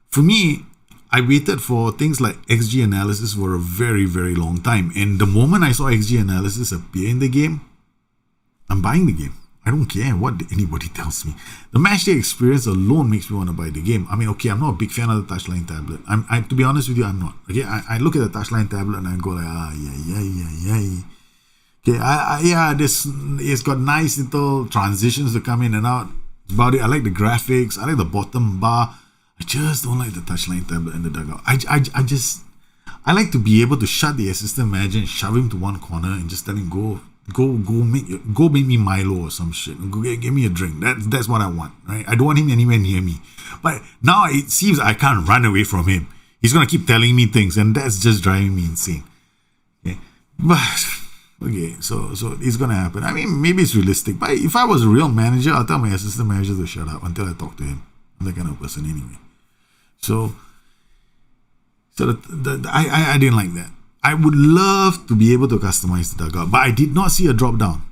Speaker 2: for me, I waited for things like XG analysis for a very, very long time. And the moment I saw XG analysis appear in the game, I'm buying the game. I don't care what anybody tells me. The matchday experience alone makes me want to buy the game. I mean, okay, I'm not a big fan of the touchline tablet. To be honest with you, I'm not. Okay, I look at the touchline tablet and I go like, yeah. Okay, it's got nice little transitions to come in and out. That's about it. I like the graphics. I like the bottom bar. I just don't like the touchline tablet and the dugout. I like to be able to shut the assistant manager and shove him to one corner and just tell him go make me Milo or some shit. Go give me a drink. That's what I want, right? I don't want him anywhere near me. But now it seems I can't run away from him. He's gonna keep telling me things, and that's just driving me insane. Okay, but okay, so it's gonna happen. I mean, maybe it's realistic, but if I was a real manager, I'll tell my assistant manager to shut up until I talk to him. I'm that kind of person anyway. So I didn't like that. I would love to be able to customize the dugout, but I did not see a drop down.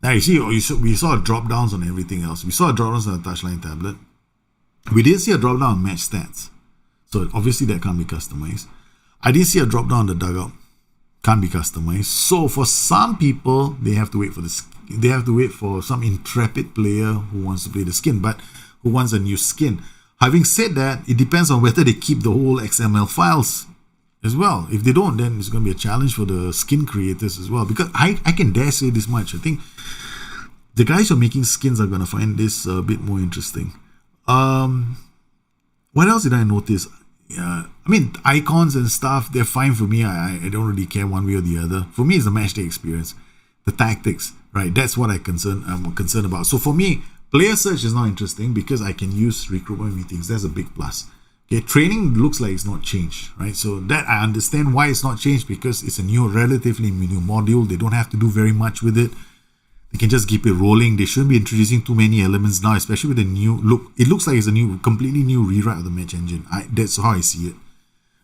Speaker 2: Now we saw drop downs on everything else. We saw drop downs on the touchline tablet. We didn't see a drop down on match stats, so obviously that can't be customized. I didn't see a drop down on the dugout, can't be customized. So for some people, they have to wait for They have to wait for some intrepid player who wants to play the skin, but who wants a new skin. Having said that, it depends on whether they keep the whole XML files as well. If they don't, then it's going to be a challenge for the skin creators as well. Because I can dare say this much. I think the guys who are making skins are going to find this a bit more interesting. What else did I notice? I mean, icons and stuff, they're fine for me. I don't really care one way or the other. For me, it's the matchday experience. The tactics, right? That's what I'm concerned about. So for me, player search is not interesting because I can use recruitment meetings. That's a big plus. Okay, training looks like it's not changed, right? So that I understand why it's not changed, because it's a relatively new module. They don't have to do very much with it. They can just keep it rolling. They shouldn't be introducing too many elements now, especially with the new look. It looks like it's a completely new rewrite of the match engine. That's how I see it.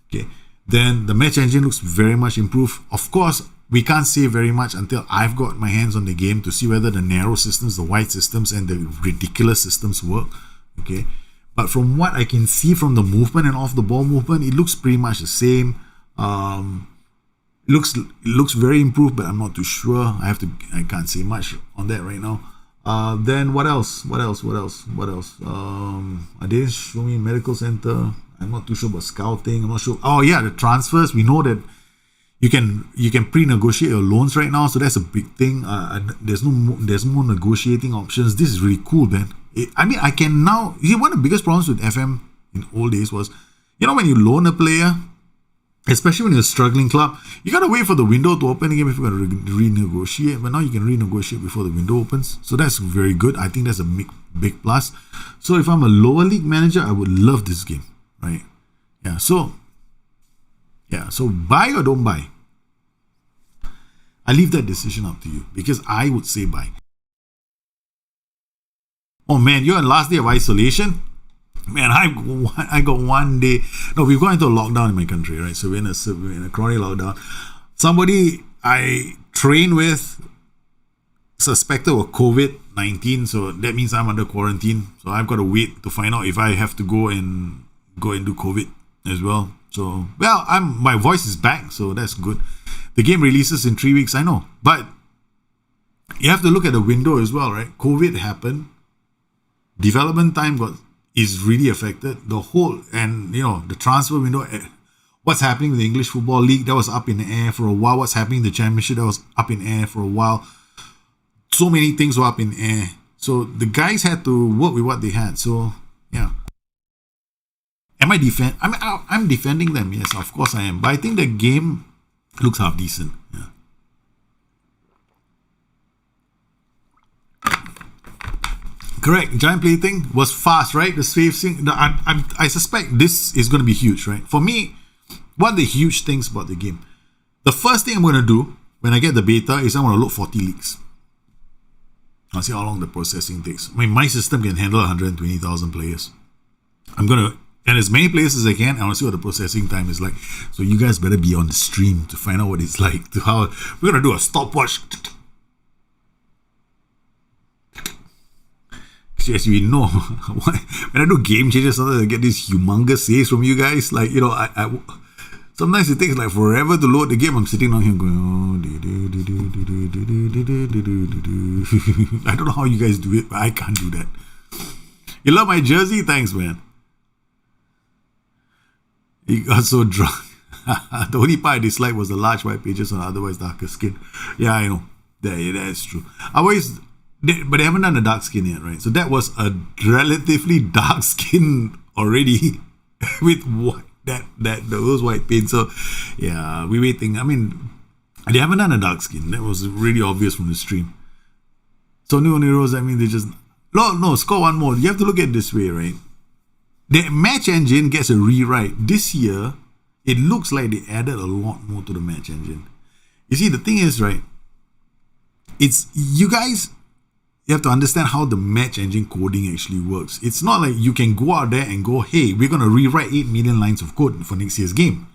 Speaker 2: Okay, then the match engine looks very much improved. Of course, we can't say very much until I've got my hands on the game to see whether the narrow systems, the wide systems, and the ridiculous systems work. Okay, but from what I can see from the movement and off the ball movement, it looks pretty much the same. It looks very improved, but I'm not too sure. I can't say much on that right now. Then what else? They didn't show me medical center. I'm not too sure about scouting. I'm not sure. Oh yeah, the transfers. We know that you can pre-negotiate your loans right now, so that's a big thing. There's more negotiating options. This is really cool, man. I can now. One of the biggest problems with FM in old days was, when you loan a player, especially when you're a struggling club, you gotta wait for the window to open again if you're gonna renegotiate. But now you can renegotiate before the window opens, so that's very good. I think that's a big plus. So if I'm a lower league manager, I would love this game, right? So buy or don't buy. I leave that decision up to you, because I would say buy. Oh man, you're on last day of isolation? Man, I got 1 day. No, we've gone into a lockdown in my country, right? So we're in a chronic lockdown. Somebody I train with suspected of COVID-19, so that means I'm under quarantine. So I've got to wait to find out if I have to go and do COVID as well. So, well, my voice is back, so that's good. The game releases in 3 weeks, I know, but you have to look at the window as well, right? COVID happened, development time is really affected. The whole, and the transfer window, what's happening with the English Football League, that was up in the air for a while. What's happening in the Championship, that was up in the air for a while. So many things were up in the air. So the guys had to work with what they had. So yeah. Am I I'm defending them? Yes, of course I am. But I think the game Looks half decent. Yeah. Correct. Giant plating was fast, right? The safe thing. I suspect this is going to be huge, right? For me, one of the huge things about the game, the first thing I'm going to do when I get the beta is I'm going to load 40 leaks. I'll see how long the processing takes. I mean, my system can handle 120,000 players. I'm going to, and as many players as I can, I want to see what the processing time is like. So you guys better be on the stream to find out what it's like. To how we're going to do a stopwatch. As you know, when I do game changes, sometimes I get these humongous saves from you guys. Like, you know, I sometimes it takes like forever to load the game. I'm sitting down here going, I don't know how you guys do it, but I can't do that. You love my jersey? Thanks, man. He got so drunk. The only part I disliked was the large white pages on otherwise darker skin. Yeah, I know. That's true. But they haven't done the dark skin yet, right? So that was a relatively dark skin already with what those white paint. So yeah, we're waiting. I mean, they haven't done a dark skin. That was really obvious from the stream. So new heroes, I mean, they just no score one more. You have to look at it this way, right? The match engine gets a rewrite this year. It looks like they added a lot more to the match engine. You see, the thing is, right? It's you guys. You have to understand how the match engine coding actually works. It's not like you can go out there and go, hey, we're going to rewrite 8 million lines of code for next year's game.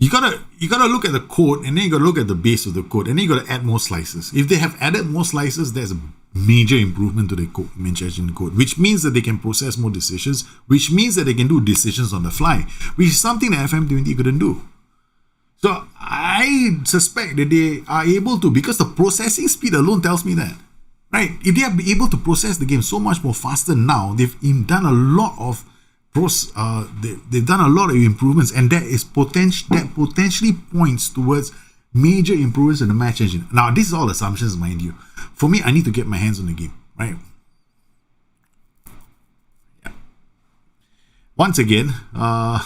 Speaker 2: You gotta look at the code, and then you gotta look at the base of the code, and then you gotta add more slices. If they have added more slices, there's a major improvement to the match engine code, which means that they can process more decisions, which means that they can do decisions on the fly, which is something that FM20 couldn't do. So I suspect that they are able to, because the processing speed alone tells me that. Right, if they are able to process the game so much more faster now, they've done a lot of they've done a lot of improvements, and that potentially points towards major improvements in the match engine. Now, this is all assumptions, mind you. For me, I need to get my hands on the game, right? Yeah. Once again, my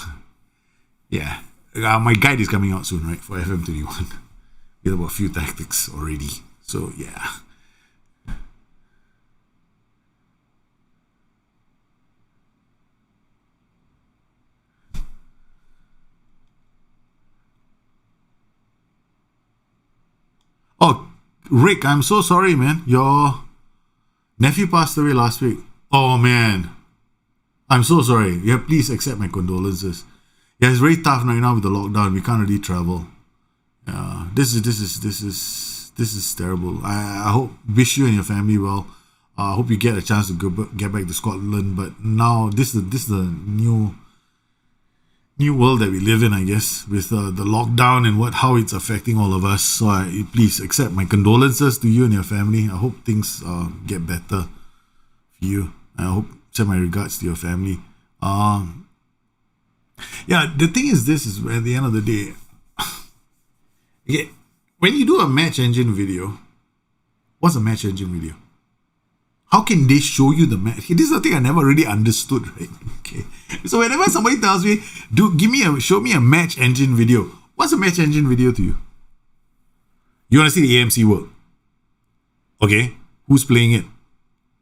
Speaker 2: guide is coming out soon, right, for FM21. With about a few tactics already. So yeah. Oh, Rick, I'm so sorry, man. Your nephew passed away last week. Oh, man. I'm so sorry. Yeah, please accept my condolences. Yeah, it's very tough right now with the lockdown. We can't really travel. Yeah, this is terrible. I hope, wish you and your family well. I hope you get a chance to get back to Scotland. But now this is the new world that we live in, I guess, with the lockdown and how it's affecting all of us. So please accept my condolences to you and your family. I hope things get better for you. I hope send my regards to your family. Yeah, the thing is, this is at the end of the day, yeah, when you do a match engine video, what's a match engine video? How can they show you the match? This is the thing I never really understood, right? Okay. So whenever somebody tells me, show me a match engine video. What's a match engine video to you? You want to see the AMC work? Okay. Who's playing it?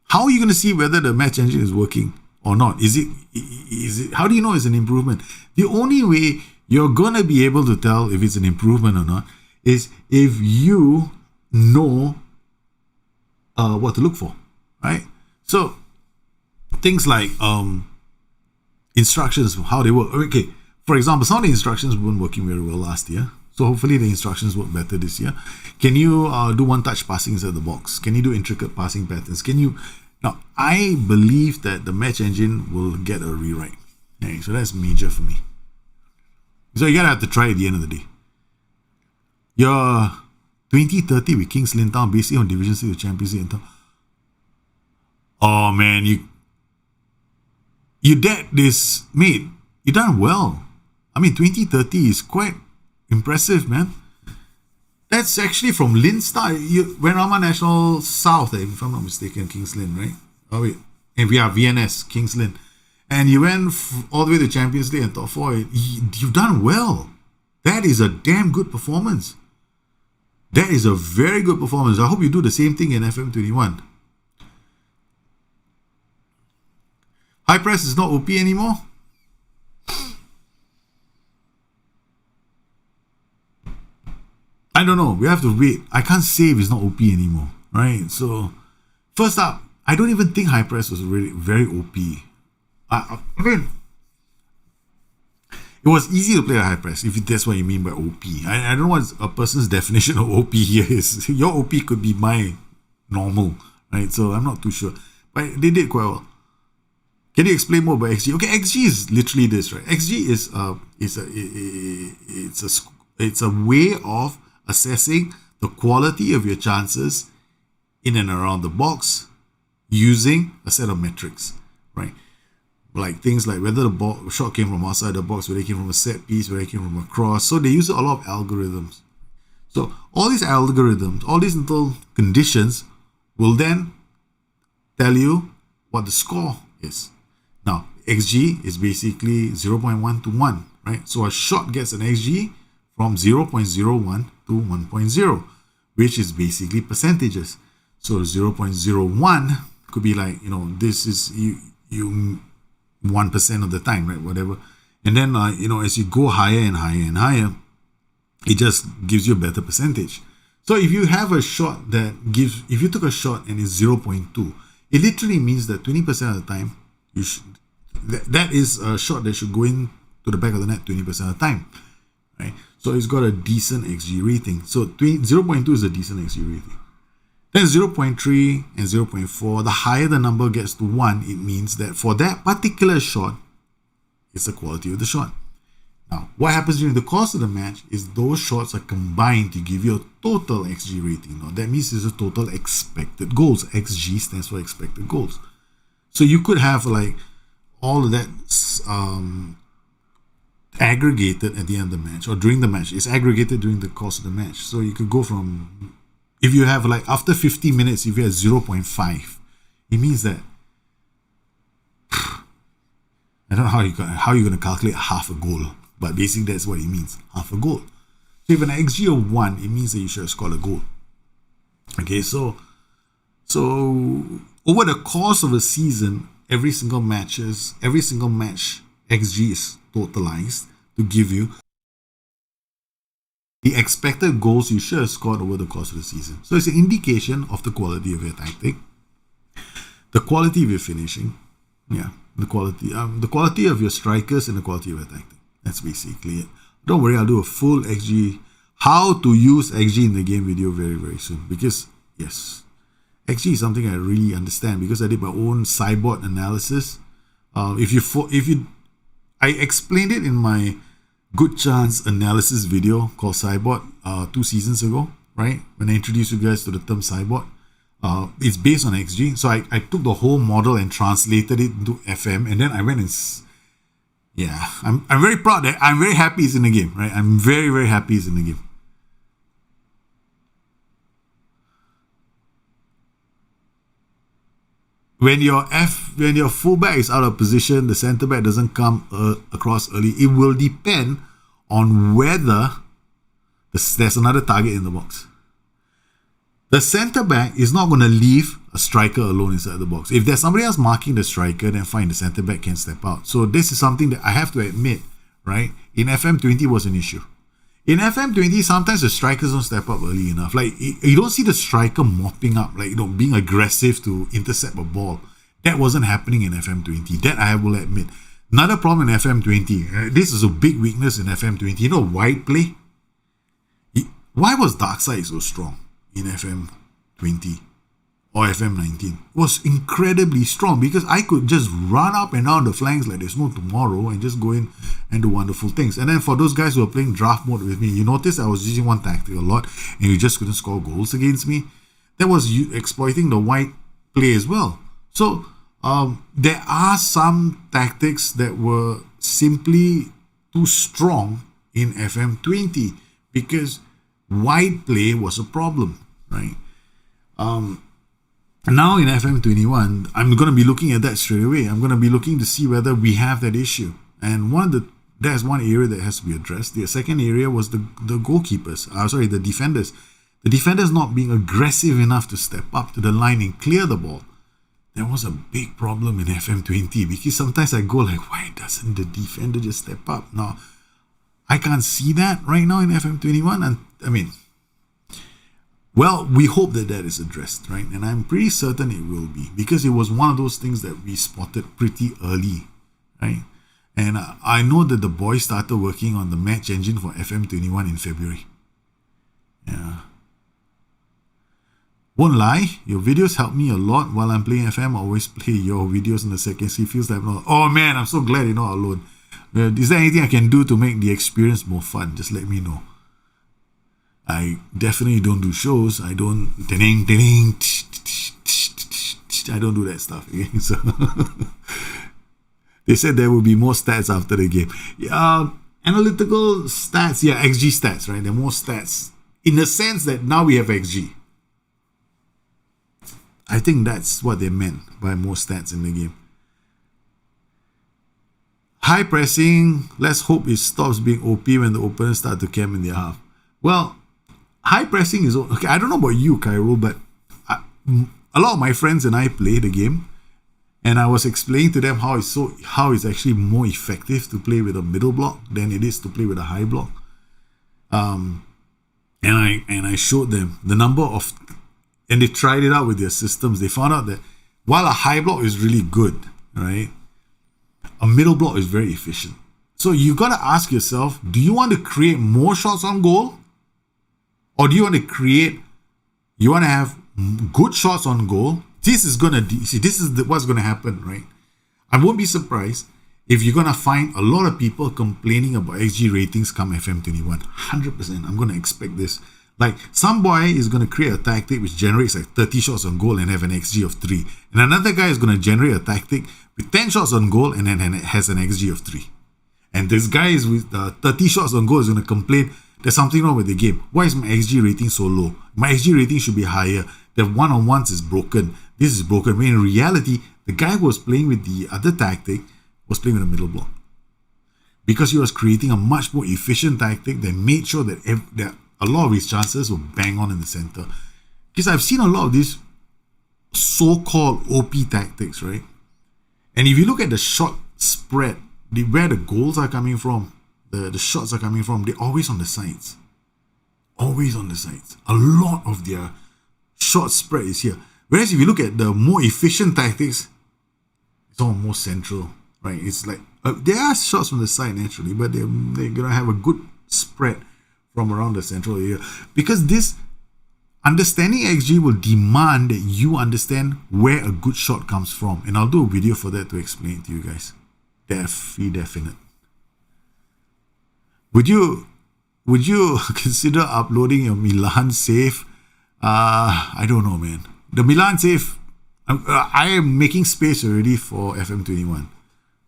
Speaker 2: How are you going to see whether the match engine is working or not? Is it? How do you know it's an improvement? The only way you're going to be able to tell if it's an improvement or not is if you know what to look for. Right? So things like instructions, how they work. Okay, for example, some of the instructions weren't working very well last year. So hopefully the instructions work better this year. Can you do one-touch passing inside the box? Can you do intricate passing patterns? Now, I believe that the match engine will get a rewrite. Okay, so that's major for me. So you gotta have to try at the end of the day. Your 2030 with Kings Lynn Town, basically on Division 6 of Champions League in town. Oh man, you did this, mate. You done well. I mean, 2030 is quite impressive, man. That's actually from Lynn Star. You went Rama National South, if I'm not mistaken, Kings Lynn, right? Oh wait, and we are VNS, Kings Lynn, and you went all the way to Champions League and top 4. You've done well. That is a damn good performance. That is a very good performance. I hope you do the same thing in FM21. High press is not OP anymore. I don't know. We have to wait. I can't say if it's not OP anymore, right? So, first up, I don't even think high press was really very OP. I mean, it was easy to play a high press, if that's what you mean by OP. I don't know what a person's definition of OP here is. Your OP could be my normal, right? So I'm not too sure. But they did quite well. Can you explain more about XG? Okay, XG is literally this, right? XG it's a way of assessing the quality of your chances in and around the box using a set of metrics, right? Like things like whether the shot came from outside the box, whether it came from a set piece, whether it came from a cross. So they use a lot of algorithms. So all these algorithms, all these little conditions will then tell you what the score is. Now, XG is basically 0.1 to 1, right? So a shot gets an XG from 0.01 to 1.0, which is basically percentages. So 0.01 could be like, this is you 1% of the time, right? Whatever. And then, as you go higher and higher and higher, it just gives you a better percentage. So if you have a shot if you took a shot and it's 0.2, it literally means that 20% of the time, that is a shot that should go in to the back of the net 20% of the time, right? So it's got a decent XG rating. So 0.2 is a decent XG rating. Then 0.3 and 0.4, the higher the number gets to 1, it means that for that particular shot, it's the quality of the shot. Now, what happens during the course of the match is those shots are combined to give you a total XG rating. Now, that means it's a total expected goals. XG stands for expected goals. So you could have like all of that aggregated at the end of the match or during the match. It's aggregated during the course of the match. So you could go from, if you have like after 50 minutes, if you have 0.5, it means that I don't know how you're going to calculate half a goal, but basically that's what it means, half a goal. So if an XG of 1, it means that you should have scored a goal. Okay, so over the course of a season, every single match XG is totalized to give you the expected goals you should have scored over the course of the season. So it's an indication of the quality of your tactic, the quality of your finishing, the quality of your strikers and the quality of your tactic. That's basically it. Don't worry, I'll do a full XG, how to use XG in the game video very, very soon. Because yes, XG is something I really understand because I did my own cyborg analysis. I explained it in my good chance analysis video called Cyborg 2 seasons ago, right? When I introduced you guys to the term Cyborg. It's based on XG. So I took the whole model and translated it into FM, and then I went and I'm very proud that I'm very happy it's in the game, right? I'm very, very happy it's in the game. When your fullback is out of position, the centre back doesn't come across early. It will depend on whether there's another target in the box. The centre back is not going to leave a striker alone inside the box. If there's somebody else marking the striker, then fine, the centre back can step out. So this is something that I have to admit, right? In FM20 was an issue. In FM20, sometimes the strikers don't step up early enough. Like, you don't see the striker mopping up, like, being aggressive to intercept a ball. That wasn't happening in FM20. That I will admit. Another problem in FM20. This is a big weakness in FM20. Wide play. Why was Darkside so strong in FM20 or FM19? It was incredibly strong because I could just run up and down the flanks like there's no tomorrow and just go in and do wonderful things. And then for those guys who are playing draft mode with me, you notice I was using one tactic a lot and you just couldn't score goals against me. That was you exploiting the wide play as well. So there are some tactics that were simply too strong in FM20 because wide play was a problem, right? Now in FM21, I'm going to be looking at that straight away. I'm going to be looking to see whether we have that issue. And one of the That's one area that has to be addressed. The second area was the goalkeepers. The defenders. The defenders not being aggressive enough to step up to the line and clear the ball. There was a big problem in FM20 because sometimes I go like, why doesn't the defender just step up? Now, I can't see that right now in FM21. And well, we hope that is addressed, right? And I'm pretty certain it will be, because it was one of those things that we spotted pretty early, right? And I know that the boys started working on the match engine for FM21 in February. Yeah. Won't lie, your videos help me a lot while I'm playing FM. I always play your videos in the second scene. Feels like, oh man, I'm so glad you're not alone. Is there anything I can do to make the experience more fun? Just let me know. I definitely don't do shows. I don't I don't do that stuff. Okay? So they said there will be more stats after the game. Analytical stats, XG stats, right? There are more stats in the sense that now we have XG. I think that's what they meant by more stats in the game. High pressing, let's hope it stops being OP when the opponents start to camp in their half. Well, high pressing is okay. I don't know about you, Cairo, but a lot of my friends and I play the game, and I was explaining to them how it's actually more effective to play with a middle block than it is to play with a high block. And I showed them the number of, and they tried it out with their systems. They found out that while a high block is really good, right, a middle block is very efficient. So you got to ask yourself, do you want to create more shots on goal? Or do you want to have good shots on goal? This is what's going to happen, right? I won't be surprised if you're going to find a lot of people complaining about XG ratings come FM21. 100%. I'm going to expect this. Like, some boy is going to create a tactic which generates like 30 shots on goal and have an XG of 3. And another guy is going to generate a tactic with 10 shots on goal and then has an XG of 3. And this guy is with 30 shots on goal is going to complain, there's something wrong with the game. Why is my XG rating so low? My XG rating should be higher. The one-on-ones is broken. This is broken. When in reality, the guy who was playing with the other tactic was playing with a middle block. Because he was creating a much more efficient tactic that made sure that a lot of his chances were bang on in the center. Because I've seen a lot of these so-called OP tactics, right? And if you look at the shot spread, where the goals are coming from, the shots are coming from, they're always on the sides. Always on the sides. A lot of their shot spread is here. Whereas if you look at the more efficient tactics, it's all more central, right? It's like, there are shots from the side naturally, but they're going to have a good spread from around the central area. Because this understanding XG will demand that you understand where a good shot comes from. And I'll do a video for that to explain it to you guys. Definite. Would you consider uploading your Milan save? I don't know, man. The Milan save, I am making space already for FM21.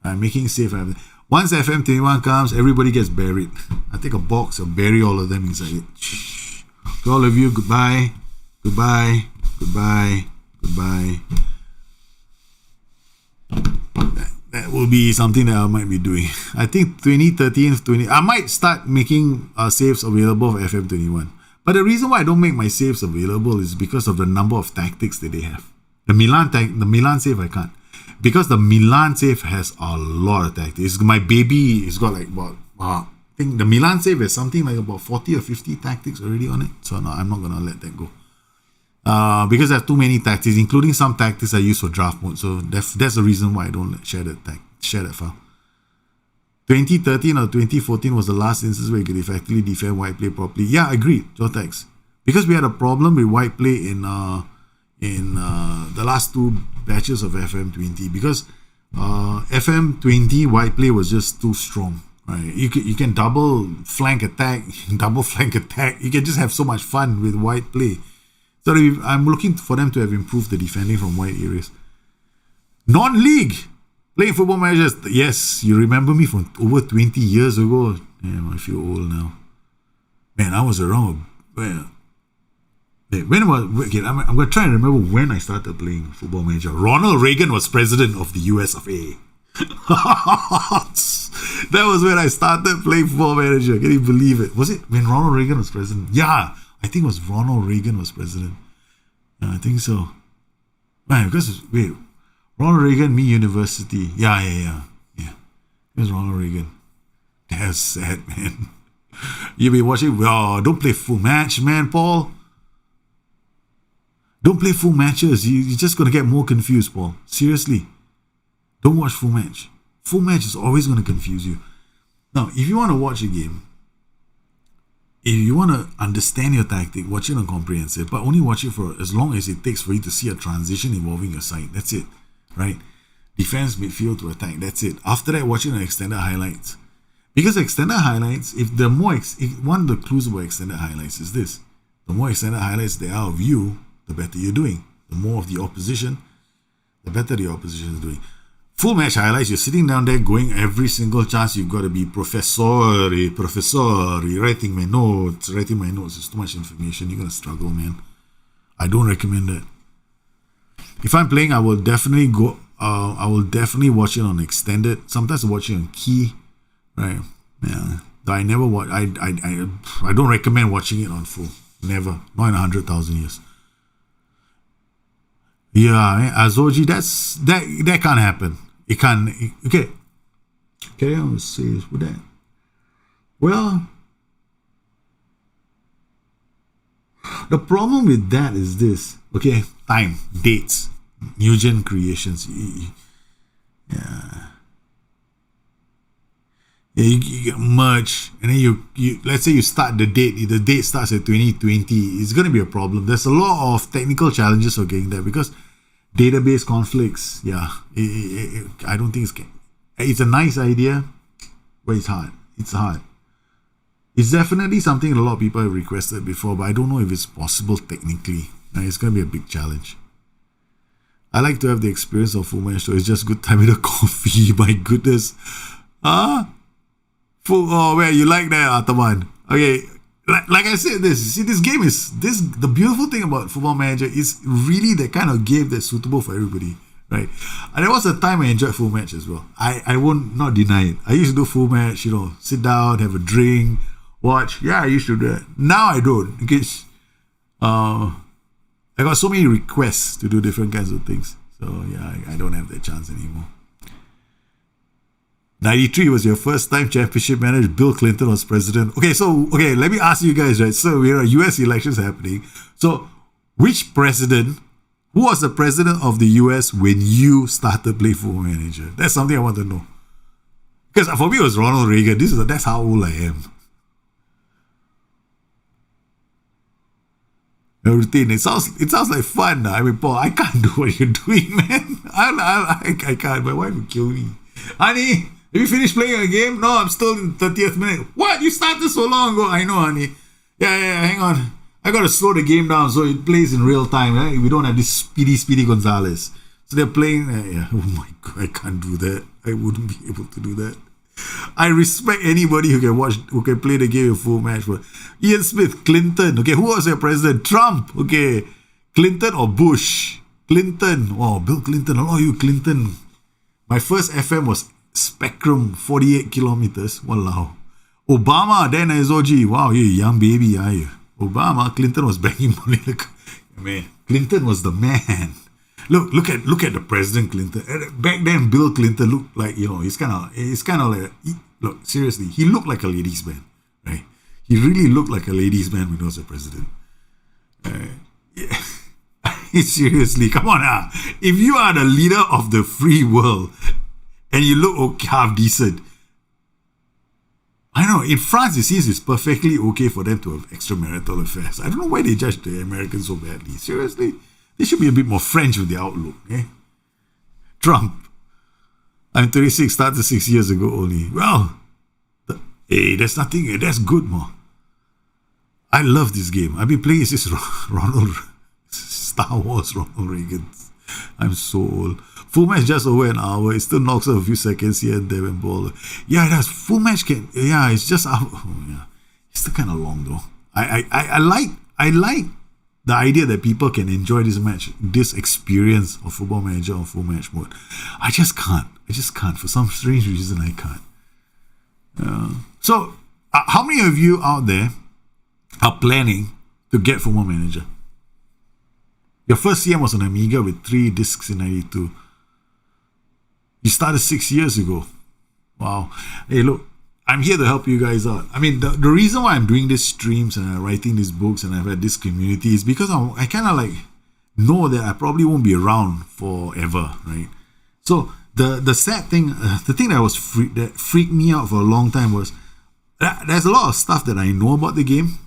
Speaker 2: I'm making save. Once FM21 comes, everybody gets buried. I take a box and bury all of them inside it. To all of you, goodbye. That will be something that I might be doing. I think 2013, I might start making saves available for FM21. But the reason why I don't make my saves available is because of the number of tactics that they have. The Milan save I can't. Because the Milan save has a lot of tactics. My baby has got like about, I think the Milan save has something like about 40 or 50 tactics already on it. So no, I'm not going to let that go. Because there's too many tactics, including some tactics I use for draft mode. So that's the reason why I don't share that file. 2013 or 2014 was the last instance where you could effectively defend white play properly. Yeah, agreed, Jotex. Because we had a problem with white play in the last two batches of FM20. Because FM20 white play was just too strong. Right? You can double flank attack. You can just have so much fun with white play. So I'm looking for them to have improved the defending from wide areas. Non-league. Playing Football Manager. Yes, you remember me from over 20 years ago. Damn, I feel old now. Man, I was around. I'm going to try and remember when I started playing Football Manager. Ronald Reagan was president of the US of A. That was when I started playing Football Manager. Can you believe it? Was it when Ronald Reagan was president? Yeah, I think it was Ronald Reagan was president. Yeah, I think so. Man, because wait, Ronald Reagan, me university. Yeah. It was Ronald Reagan. That's sad, man. You be watching. Oh, don't play full match, man, Paul. Don't play full matches. You're just gonna get more confused, Paul. Seriously, don't watch full match. Full match is always gonna confuse you. Now, if you want to watch a game, if you want to understand your tactic, watch it on comprehensive, but only watch it for as long as it takes for you to see a transition involving your side. That's it, right? Defense, midfield to attack. That's it. After that, watch it on extended highlights. Because extended highlights, if one of the clues about extended highlights is this: the more extended highlights there are of you, the better you're doing. The more of the opposition, the better the opposition is doing. Full match highlights, you're sitting down there going every single chance. You've got to be professor, writing my notes. Writing my notes is too much information. You're going to struggle, man. I don't recommend that. If I'm playing, I will definitely watch it on extended. Sometimes I watch it on key, right? Yeah. I never watch. I don't recommend watching it on full. Never. Not in 100,000 years. Yeah, Azoji, that can't happen. It can't. Okay. Carry on with says with that. Well, the problem with that is this. Okay, time, dates, Nugent creations. Yeah. You get merge, and then you let's say you start the date starts at 2020. It's going to be a problem. There's a lot of technical challenges of getting there because database conflicts. Yeah, I don't think it's a nice idea, but it's hard. It's definitely something a lot of people have requested before, but I don't know if it's possible technically. It's going to be a big challenge. I like to have the experience of full match, so it's just good time with a coffee. My goodness. Where you like that, Ataman? Okay, like I said, this game is the beautiful thing about Football Manager is really the kind of game that's suitable for everybody, right? And there was a time I enjoyed full match as well. I won't not deny it. I used to do full match, sit down, have a drink, watch. Yeah, I used to do that. Now I don't because I got so many requests to do different kinds of things. So yeah, I don't have that chance anymore. 93 was your first time championship manager. Bill Clinton was president. Okay, let me ask you guys, right? So there are US elections happening. So who was the president of the US when you started playing Football Manager? That's something I want to know. Because for me it was Ronald Reagan. That's how old I am. Routine. It sounds like fun. I mean, Paul, I can't do what you're doing, man. I can't. My wife will kill me. Honey, have you finished playing a game? No, I'm still in 30th minute. What? You started so long ago. I know, honey. Yeah, hang on. I gotta slow the game down so it plays in real time, right? We don't have this Speedy Gonzalez. So they're playing. Oh my God, I can't do that. I wouldn't be able to do that. I respect anybody who can play the game in full match. But Ian Smith, Clinton. Okay, who was your president? Trump. Okay, Clinton or Bush? Clinton. Oh, Bill Clinton. Oh, you Clinton. My first FM was Spectrum, 48 kilometers. Walao. Obama, then Azoji. Wow, you young baby, are you? Obama, Clinton was banging money. Man, Clinton was the man. Look at the President Clinton. Back then, Bill Clinton looked like, he's kind of like, look, seriously, he looked like a ladies' man, right? He really looked like a ladies' man when he was a president. Yeah. Seriously, come on now. If you are the leader of the free world and you look half decent, I know, in France it seems it's perfectly okay for them to have extramarital affairs. I don't know why they judge the Americans so badly. Seriously, they should be a bit more French with their outlook. Eh? Trump. I'm 36, started 6 years ago only. Well, there's nothing, that's good, more. I love this game. I've been playing since Star Wars Ronald Reagan. I'm so old. Full match just over an hour. It still knocks off a few seconds here and there and ball. Yeah, it does. Full match it's just it's still kind of long though. I like the idea that people can enjoy this experience of Football Manager on full match mode. I just can't. For some strange reason, I can't. So, how many of you out there are planning to get Football Manager? Your first CM was an Amiga with 3 discs in 92. You started 6 years ago. Wow. Hey, look, I'm here to help you guys out. I mean, the reason why I'm doing these streams and I'm writing these books and I've had this community is because I kind of like know that I probably won't be around forever, right? So the sad thing, the thing that freaked me out for a long time was that there's a lot of stuff that I know about the game,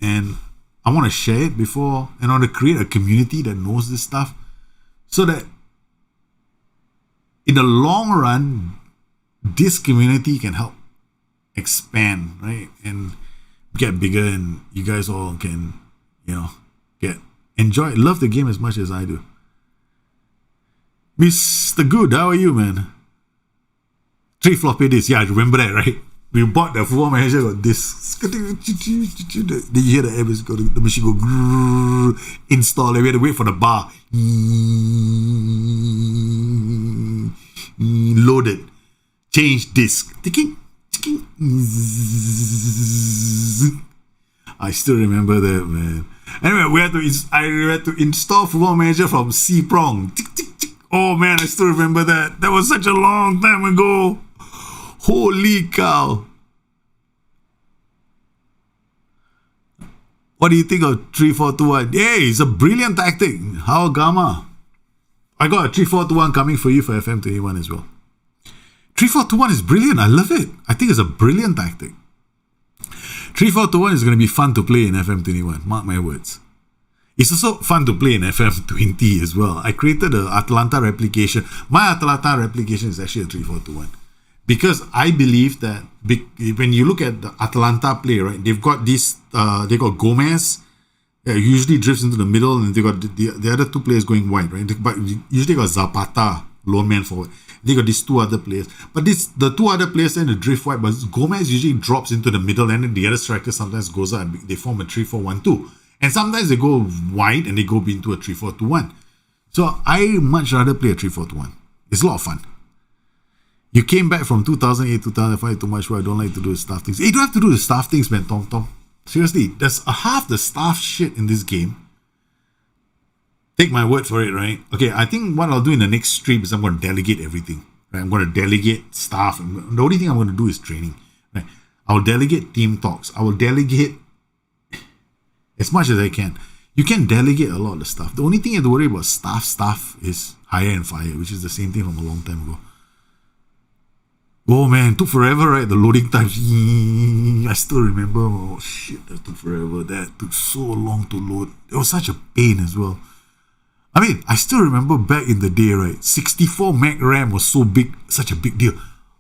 Speaker 2: and I want to share it before, and I want to create a community that knows this stuff, so that in the long run, this community can help expand, right, and get bigger, and you guys all can, love the game as much as I do. Mr. Good, how are you, man? 3 floppy disks, yeah, I remember that, right? We bought the Football Manager, got this. Then you hear the airwaves go, the machine go grrr, install, and we had to wait for the bar. Loaded. Change disk. Ticking. I still remember that, man. Anyway, I had to install Football Manager from C-Prong. Tick, tick, tick. Oh man, I still remember that. That was such a long time ago. Holy cow. What do you think of 3-4-2-1? Hey, it's a brilliant tactic. How Gamma? I got a 3-4-2-1 coming for you for FM21 as well. 3-4-2-1 is brilliant. I love it. I think it's a brilliant tactic. 3-4-2-1 is going to be fun to play in FM21. Mark my words. It's also fun to play in FM20 as well. I created the Atalanta replication. My Atalanta replication is actually a 3-4-2-1. Because I believe that when you look at the Atalanta play, right, they've got this, they got Gomez, usually drifts into the middle, and they got the other 2 players going wide, right? But usually got Zapata, lone man forward. They got these 2 other players. But the 2 other players tend to drift wide, but Gomez usually drops into the middle, and then the other striker sometimes goes out and they form a 3-4-1-2. And sometimes they go wide and they go into a 3-4-2-1. So I much rather play a 3-4-2-1. It's a lot of fun. You came back from 2008, 2005 too much where I don't like to do the staff things. Hey, you don't have to do the staff things, man, Tom. Seriously, there's half the staff shit in this game. Take my word for it, right? Okay, I think what I'll do in the next stream is I'm going to delegate everything. Right? I'm going to delegate staff. The only thing I'm going to do is training. Right? I'll delegate team talks. I will delegate as much as I can. You can delegate a lot of the stuff. The only thing you have to worry about stuff is hire and fire, which is the same thing from a long time ago. Oh man, it took forever, right? The loading times. I still remember. Oh shit, that took forever. That took so long to load. It was such a pain as well. I mean, I still remember back in the day, right? 64 meg RAM was so big, such a big deal.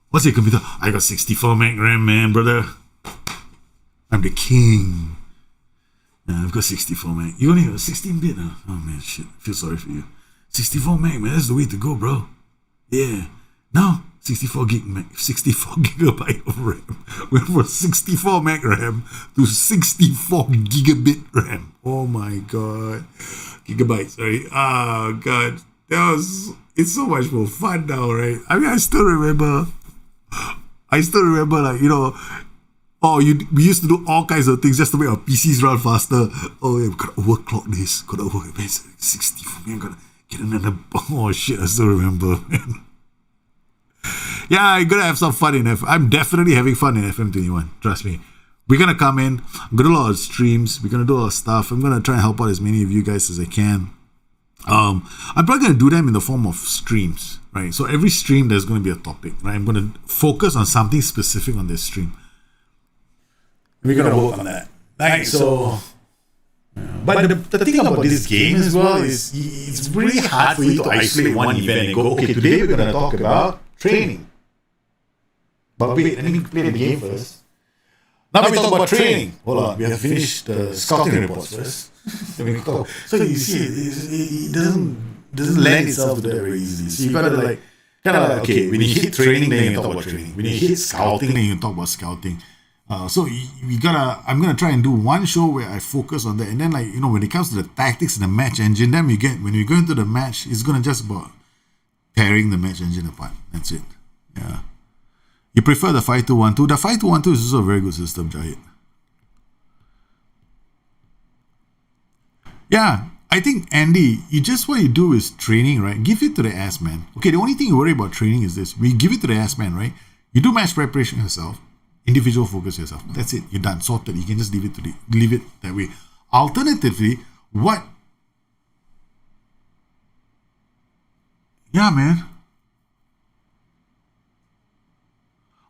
Speaker 2: What's your computer? I got 64 meg RAM, man, brother. I'm the king. Yeah, I've got 64 meg. You only have 16-bit, huh? Oh man, shit. I feel sorry for you. 64 meg, man. That's the way to go, bro. Yeah. Now, 64 gigabyte of RAM. Went from 64 meg RAM to 64 gigabit RAM. Oh my god. Gigabytes, right? Oh god. It's so much more fun now, right? I mean, I still remember like, we used to do all kinds of things just to make our PCs run faster. Oh yeah, we gotta overclock this. Gotta overclock this. 64 man, gotta get another. Oh shit, I still remember, man. Yeah, I'm gonna have some fun in I'm definitely having fun in FM21. Trust me. We're gonna come in. I'm gonna do a lot of streams. We're gonna do a lot of stuff. I'm gonna try and help out as many of you guys as I can. I'm probably gonna do them in the form of streams, right? So every stream there's gonna be a topic, right? I'm gonna focus on something specific on this stream.
Speaker 3: We're gonna work on that. Right, so. But the thing about this game as well is it's really hard for you to isolate one event and go, okay, today we're gonna talk about training. But wait, let me play the game first. Now we talk about training. Hold on, we have to finish the scouting reports first. So you see, it doesn't lend itself to that very easily. So you gotta okay, when you hit training, then you talk about training. When you hit scouting, then you talk about scouting. So I'm gonna try and do one show where I focus on that, and then when it comes to the tactics and the match engine, then when you go into the match, it's gonna just about tearing the match engine apart. That's it. Yeah.
Speaker 2: You prefer the 5212. The 5212 is also a very good system, Jahid. Yeah, I think, Andy, what you do is training, right? Give it to the ass man. Okay, the only thing you worry about training is this. We give it to the ass man, right? You do match preparation yourself, individual focus yourself. That's it. You're done. Sorted. You can just leave it that way. Alternatively, what? Yeah, man.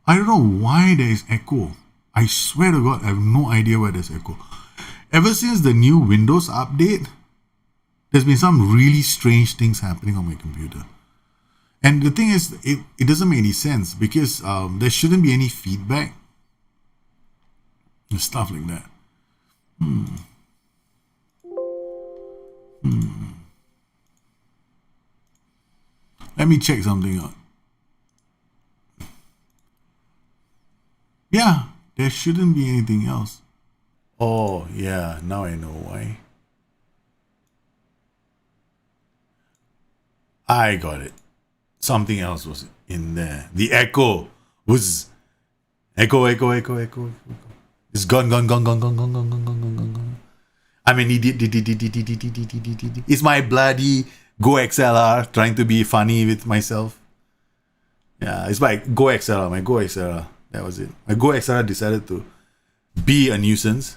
Speaker 2: I don't know why there is echo. I swear to God, I have no idea why there's echo. Ever since the new Windows update, there's been some really strange things happening on my computer. And the thing is, it doesn't make any sense because there shouldn't be any feedback. And stuff like that. Let me check something out. Yeah, there shouldn't be anything else. Oh, yeah, now I know why. I got it. Something else was in there. The echo was echo. It's gone. I mean, it's my bloody Go XLR trying to be funny with myself. Yeah, it's my Go XLR. That was it. My Go XLR decided to be a nuisance.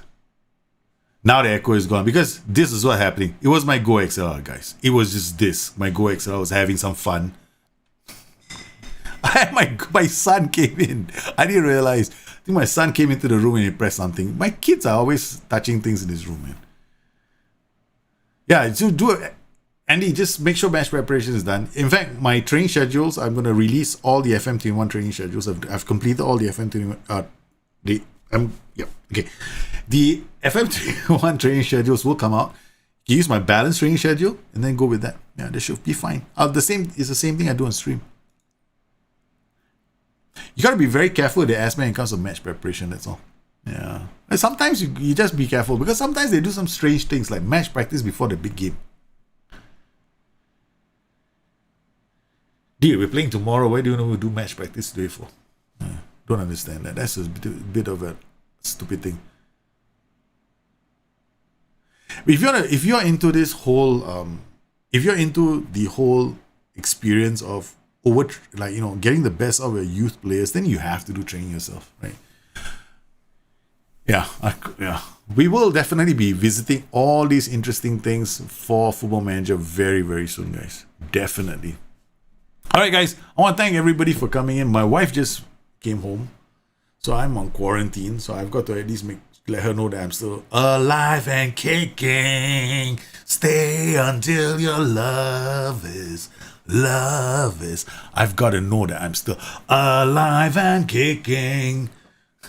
Speaker 2: Now the echo is gone because this is what's happening. It was my Go XLR, guys. It was just this. My Go XLR was having some fun. My son came in. I didn't realize. I think my son came into the room and he pressed something. My kids are always touching things in this room, man. Yeah, so do it. Andy, just make sure match preparation is done. In fact, my training schedules, I'm going to release all the FM21 training schedules. I've completed all the FM21. Okay. The FM21 training schedules will come out. You use my balanced training schedule and then go with that. Yeah, that should be fine. It's the same thing I do on stream. You got to be very careful with the ass man when it comes to match preparation. That's all. Yeah. And sometimes you just be careful because sometimes they do some strange things like match practice before the big game. Dude, we're playing tomorrow. Why do you know we do match practice today for? Don't understand that. That's a bit of a stupid thing. But if you're into this whole, if you're into the whole experience of getting the best out of your youth players, then you have to do training yourself, right? Yeah. We will definitely be visiting all these interesting things for Football Manager very, very soon, guys. Definitely. All right, guys. I want to thank everybody for coming in. My wife just came home, so I'm on quarantine. So I've got to at least let her know that I'm still alive and kicking. Stay until your love is. I've got to know that I'm still alive and kicking.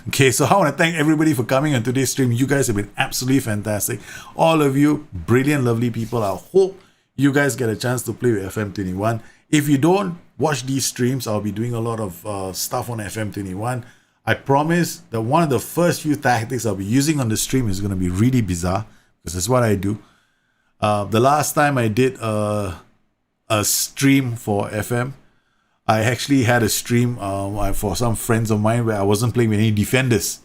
Speaker 2: Okay, so I want to thank everybody for coming on today's stream. You guys have been absolutely fantastic. All of you, brilliant, lovely people. I hope you guys get a chance to play with FM21. If you don't watch these streams, I'll be doing a lot of stuff on FM21. I promise that one of the first few tactics I'll be using on the stream is going to be really bizarre because that's what I do. The last time I did a stream for FM, I actually had a stream for some friends of mine where I wasn't playing with any defenders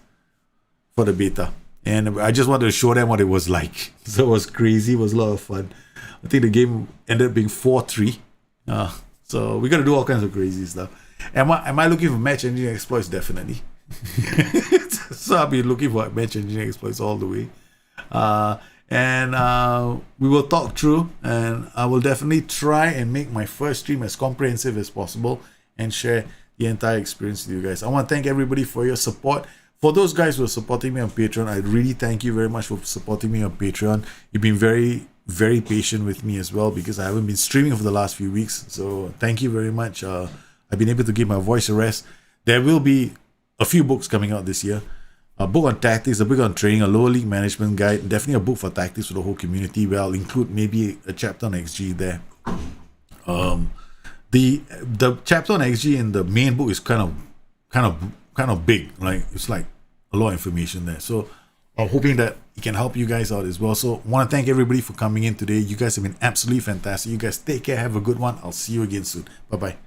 Speaker 2: for the beta. And I just wanted to show them what it was like. So it was crazy. It was a lot of fun. I think the game ended up being 4-3. So we're going to do all kinds of crazy stuff. Am I looking for match engine exploits? Definitely. So I'll be looking for match engine exploits all the way. And we will talk through, and I will definitely try and make my first stream as comprehensive as possible and share the entire experience with you guys. I want to thank everybody for your support. For those guys who are supporting me on Patreon, I really thank you very much for supporting me on Patreon. You've been very, very patient with me as well because I haven't been streaming for the last few weeks. So thank you very much. I've been able to give my voice a rest. There will be a few books coming out this year. A book on tactics, a book on training, a lower league management guide, definitely a book for tactics for the whole community where I'll include maybe a chapter on XG there. The chapter on XG in the main book is kind of big. Like it's like a lot of information there. So I'm hoping that it can help you guys out as well. So I want to thank everybody for coming in today. You guys have been absolutely fantastic. You guys take care, have a good one. I'll see you again soon. Bye-bye.